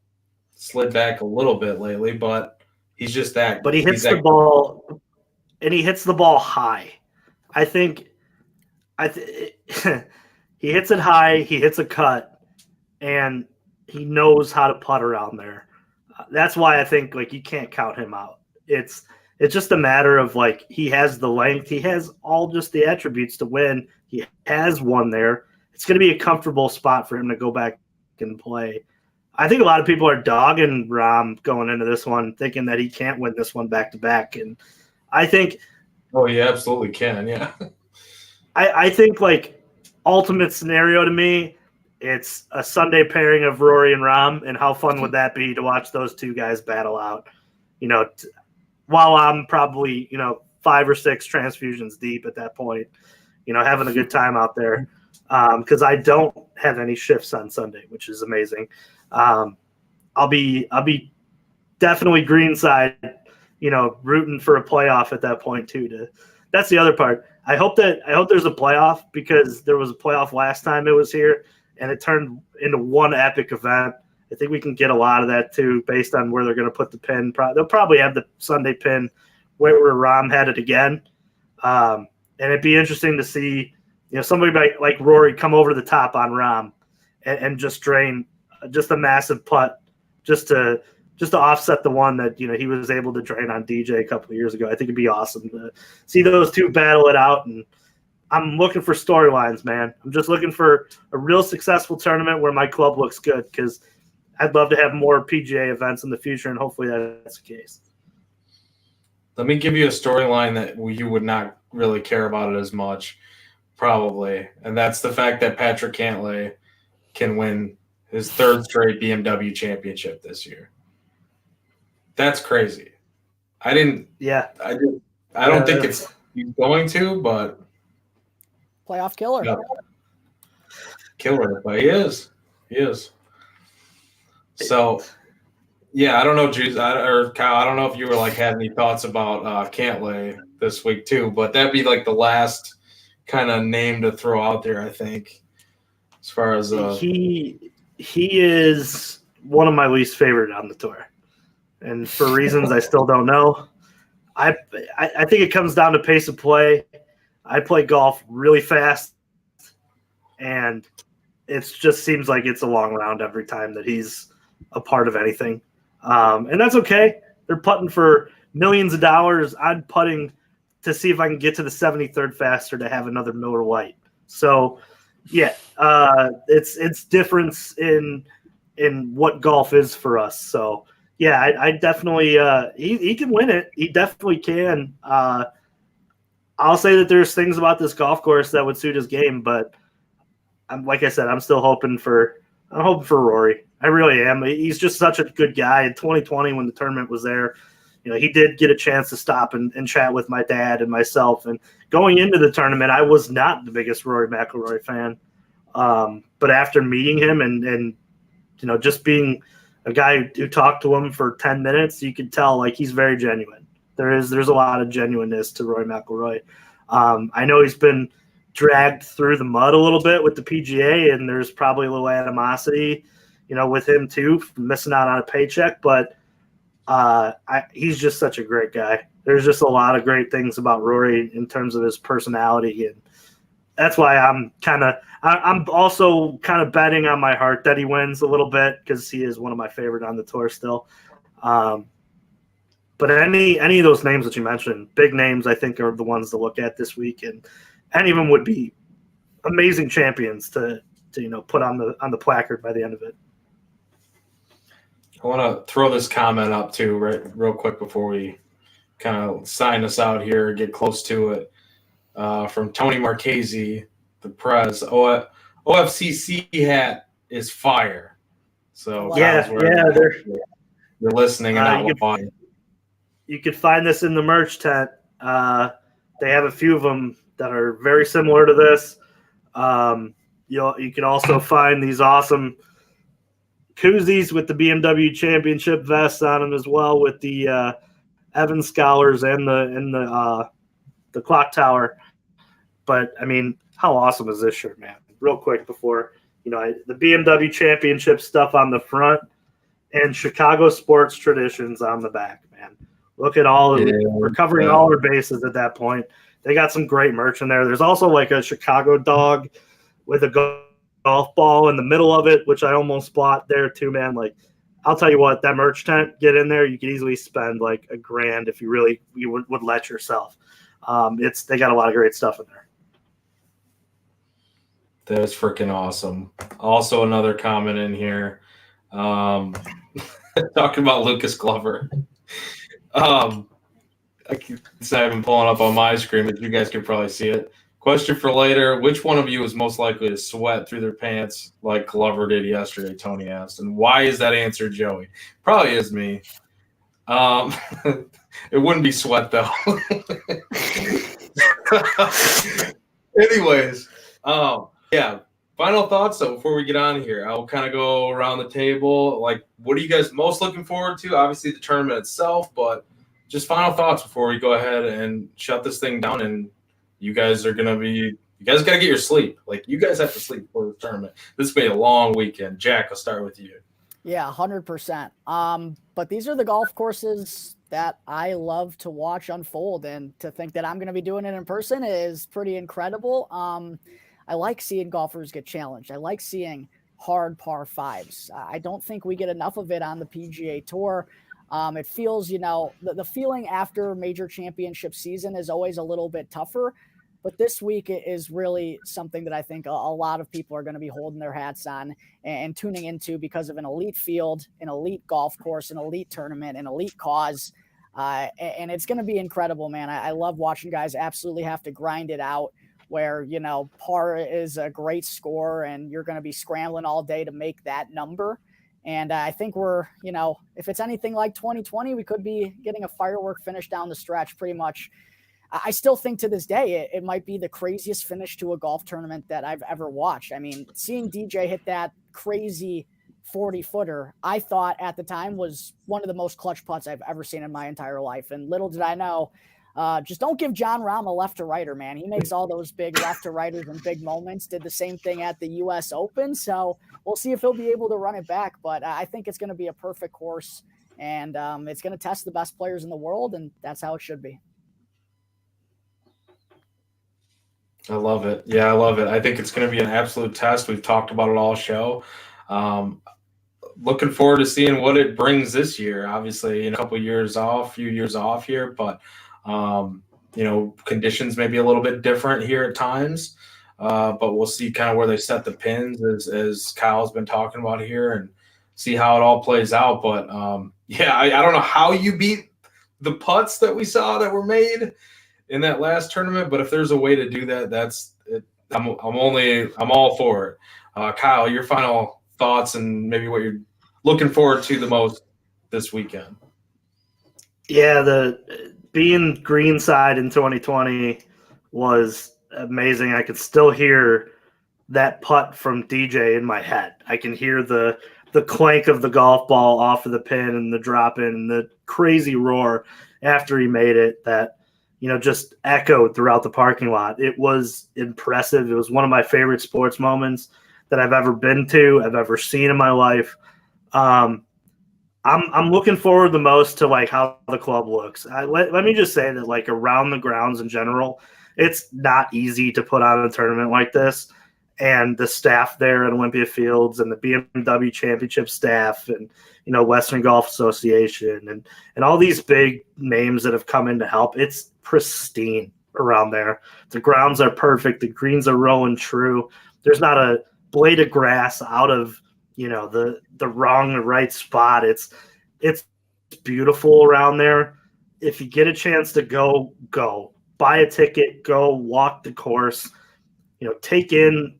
slid back a little bit lately, but he's just that. But he hits the ball, and he hits the ball high. I think he hits it high. He hits a cut, and he knows how to putt around there. That's why I think like you can't count him out. It's just a matter of like he has the length, he has all just the attributes to win. He has won there. It's going to be a comfortable spot for him to go back and play. I think a lot of people are dogging Rahm going into this one, thinking that he can't win this one back to back, and I think. Oh, he absolutely can. Yeah. I think like ultimate scenario to me, it's a Sunday pairing of Rory and Rahm, and how fun would that be to watch those two guys battle out? While I'm probably 5 or 6 transfusions deep at that point, having a good time out there. Because I don't have any shifts on Sunday, which is amazing. I'll be definitely greenside, rooting for a playoff at that point too. That's the other part. I hope there's a playoff, because there was a playoff last time it was here, and it turned into one epic event. I think we can get a lot of that too, based on where they're going to put the pin. They'll probably have the Sunday pin where Rahm had it again, and it'd be interesting to see. Somebody like Rory come over the top on Rahm and just drain just a massive putt just to offset the one that he was able to drain on DJ a couple of years ago. I think it'd be awesome to see those two battle it out. And I'm looking for storylines, man. I'm just looking for a real successful tournament where my club looks good, because I'd love to have more PGA events in the future, and hopefully that's the case. Let me give you a storyline that you would not really care about it as much. Probably, and that's the fact that Patrick Cantlay can win his 3rd straight BMW Championship this year. That's crazy. I don't think he's going to, but playoff killer. Yeah. Killer, but he is. So, yeah, I don't know, Juice or Kyle. I don't know if you were had any thoughts about Cantlay this week too, but that'd be the last kind of name to throw out there, I think, as far as he is one of my least favorite on the tour, and for reasons I still don't know. I think it comes down to pace of play. I play golf really fast, and it just seems like it's a long round every time that he's a part of anything, and that's okay. They're putting for millions of dollars. I'm putting to see if I can get to the 73rd faster to have another Miller Lite. So, yeah, it's difference in what golf is for us. So, yeah, I definitely he can win it. He definitely can. I'll say that there's things about this golf course that would suit his game, but like I said, I'm still hoping for Rory. I really am. He's just such a good guy. In 2020, when the tournament was there, he did get a chance to stop and chat with my dad and myself. And going into the tournament, I was not the biggest Rory McIlroy fan. But after meeting him and just being a guy who talked to him for 10 minutes, you could tell he's very genuine. There's a lot of genuineness to Rory McIlroy. I know he's been dragged through the mud a little bit with the PGA, and there's probably a little animosity, with him too, missing out on a paycheck. But he's just such a great guy. There's just a lot of great things about Rory in terms of his personality, and that's why I'm also kind of betting on my heart that he wins a little bit, because he is one of my favorite on the tour still. But any of those names that you mentioned, big names, I think are the ones to look at this week, and any of them would be amazing champions to put on the placard by the end of it. I want to throw this comment up too, real quick before we kind of sign us out here, get close to it. From Tony Marchese, the Prez. OFCC hat is fire. So yeah, they're you're listening and not watching. You could find this in the merch tent. They have a few of them that are very similar to this. You can also find these awesome koozies with the BMW Championship vests on them as well, with the Evans Scholars and the clock tower. But I mean, how awesome is this shirt, man? Real quick before the BMW Championship stuff on the front and Chicago sports traditions on the back, man. Look at we're covering all our bases at that point. They got some great merch in there. There's also like a Chicago dog with a golf ball in the middle of it, which I almost bought there too, man. Like, I'll tell you what, that merch tent, get in there, you could easily spend like $1,000 if you would let yourself. They got a lot of great stuff in there. That is freaking awesome. Also, another comment in here, talking about Lucas Glover. It's not even pulling up on my screen, but you guys can probably see it. Question for later: which one of you is most likely to sweat through their pants like Glover did yesterday? Tony asked, and why is that answer Joey? Probably is me. It wouldn't be sweat though. Anyways, yeah. Final thoughts though before we get on here. I'll kind of go around the table. Like, what are you guys most looking forward to? Obviously, the tournament itself, but just final thoughts before we go ahead and shut this thing down. And you guys got to get your sleep. Like, you guys have to sleep before the tournament. This will be a long weekend. Jack, I'll start with you. Yeah, 100%. But these are the golf courses that I love to watch unfold, and to think that I'm going to be doing it in person is pretty incredible. I like seeing golfers get challenged. I like seeing hard par fives. I don't think we get enough of it on the PGA Tour. It feels, the feeling after major championship season is always a little bit tougher, but this week is really something that I think a lot of people are going to be holding their hats on and tuning into, because of an elite field, an elite golf course, an elite tournament, an elite cause. And it's going to be incredible, man. I love watching guys absolutely have to grind it out, where, par is a great score and you're going to be scrambling all day to make that number. And I think we're, if it's anything like 2020, we could be getting a firework finish down the stretch pretty much. I still think to this day, it might be the craziest finish to a golf tournament that I've ever watched. I mean, seeing DJ hit that crazy 40-footer, I thought at the time was one of the most clutch putts I've ever seen in my entire life. And little did I know, just don't give John Rahm a left to righter, man. He makes all those big left to righters in big moments. Did the same thing at the US Open. So we'll see if he'll be able to run it back. But I think it's going to be a perfect course, and it's going to test the best players in the world, and that's how it should be. I love it. Yeah, I love it. I think it's going to be an absolute test. We've talked about it all show. Looking forward to seeing what it brings this year. Obviously, in a few years off here, but conditions may be a little bit different here at times. But we'll see kind of where they set the pins, as Kyle's been talking about here, and see how it all plays out. But I don't know how you beat the putts that we saw that were made in that last tournament, but if there's a way to do that, that's it. I'm all for it. Kyle, your final thoughts and maybe what you're looking forward to the most this weekend. Yeah, the being greenside in 2020 was amazing. I could still hear that putt from DJ in my head. I can hear the clank of the golf ball off of the pin and the drop in and the crazy roar after he made it that just echoed throughout the parking lot. It was impressive. It was one of my favorite sports moments that I've ever been to, I've ever seen in my life. I'm looking forward the most to like how the club looks. Let me just say that like around the grounds in general, it's not easy to put on a tournament like this. And the staff there at Olympia Fields and the BMW Championship staff and, Western Golf Association and all these big names that have come in to help, it's pristine around there. The grounds are perfect. The greens are rolling true. There's not a blade of grass out of, the wrong or right spot. It's beautiful around there. If you get a chance to go. Buy a ticket, go walk the course. Take in,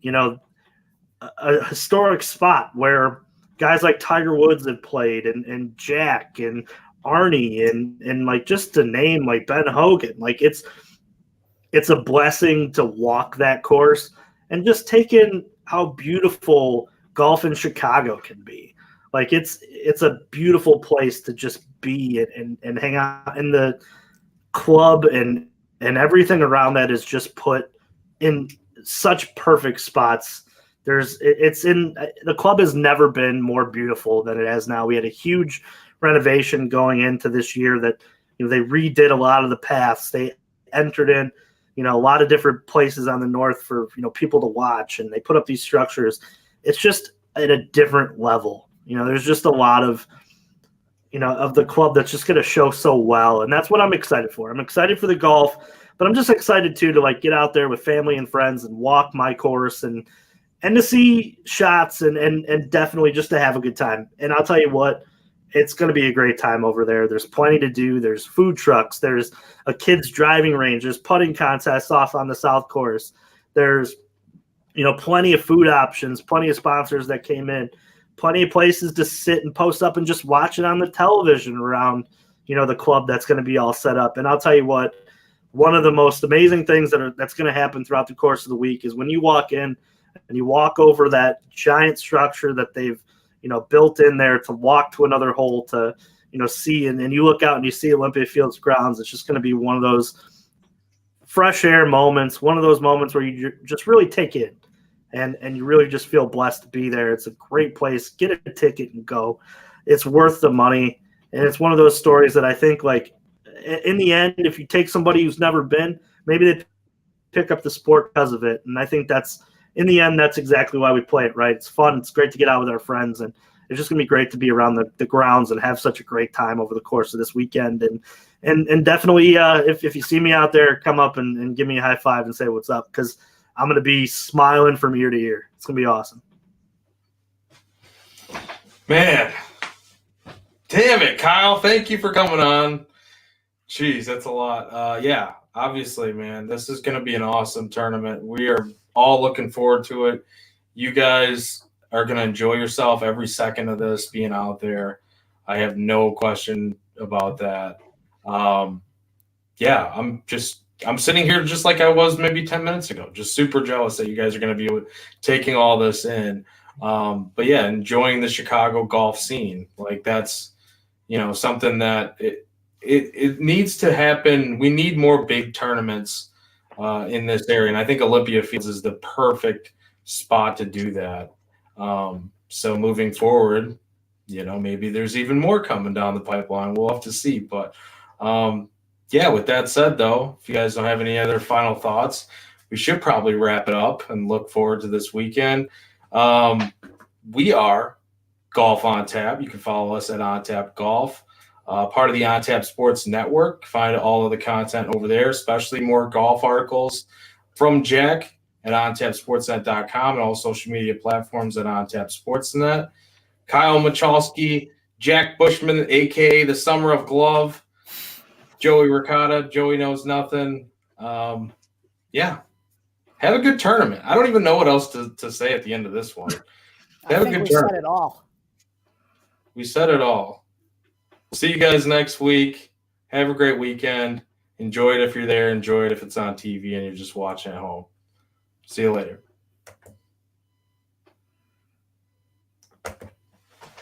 a historic spot where guys like Tiger Woods have played, and Jack and Arnie, and like just to name like Ben Hogan. Like it's a blessing to walk that course and just take in how beautiful golf in Chicago can be. Like it's a beautiful place to just be and hang out, and the club and everything around that is just put in such perfect spots. The club has never been more beautiful than it has now. We had a huge renovation going into this year that, they redid a lot of the paths. They entered in, a lot of different places on the north for, people to watch, and they put up these structures. It's just at a different level. There's just a lot of, of the club that's just going to show so well. And that's what I'm excited for. I'm excited for the golf, but I'm just excited too, to like get out there with family and friends and walk my course and to see shots and definitely just to have a good time. And I'll tell you what, it's going to be a great time over there. There's plenty to do. There's food trucks. There's a kids driving range. There's putting contests off on the South Course. There's, plenty of food options, plenty of sponsors that came in, plenty of places to sit and post up and just watch it on the television around, the club that's going to be all set up. And I'll tell you what, one of the most amazing things that's going to happen throughout the course of the week is when you walk in and you walk over that giant structure that they've, built in there to walk to another hole to, see, and you look out and you see Olympia Fields grounds. It's just going to be one of those fresh air moments, one of those moments where you just really take it and you really just feel blessed to be there. It's a great place. Get a ticket and go. It's worth the money. And it's one of those stories that I think, like, in the end, if you take somebody who's never been, maybe they pick up the sport because of it. And I think in the end, that's exactly why we play it, right? It's fun. It's great to get out with our friends. And it's just going to be great to be around the grounds and have such a great time over the course of this weekend. And definitely, if you see me out there, come up and give me a high five and say what's up, because I'm going to be smiling from ear to ear. It's going to be awesome. Man, damn it, Kyle. Thank you for coming on. Jeez, that's a lot. Yeah, obviously, man, this is going to be an awesome tournament. We are all looking forward to it. You guys are going to enjoy yourself every second of this being out there. I have no question about that. Yeah, I'm sitting here just like I was maybe 10 minutes ago, just super jealous that you guys are going to be taking all this in. But yeah, enjoying the Chicago golf scene. Like that's, something that it needs to happen. We need more big tournaments in this area. And I think Olympia Fields is the perfect spot to do that. So moving forward, maybe there's even more coming down the pipeline. We'll have to see. But yeah, with that said, though, if you guys don't have any other final thoughts, we should probably wrap it up and look forward to this weekend. We are Golf on Tap. You can follow us at On Tap Golf. Part of the On Tap Sports Network. Find all of the content over there, especially more golf articles from Jack at ontapsportsnet.com and all social media platforms at ontapsportsnet. Kyle Michalski, Jack Bushman, a.k.a. the Summer of Glove, Joey Ricotta, Joey Knows Nothing. Yeah, have a good tournament. I don't even know what else to say at the end of this one. Have a good tournament. We said it all. We said it all. See you guys next week. Have a great weekend. Enjoy it if you're there. Enjoy it if it's on TV and you're just watching at home. See you later.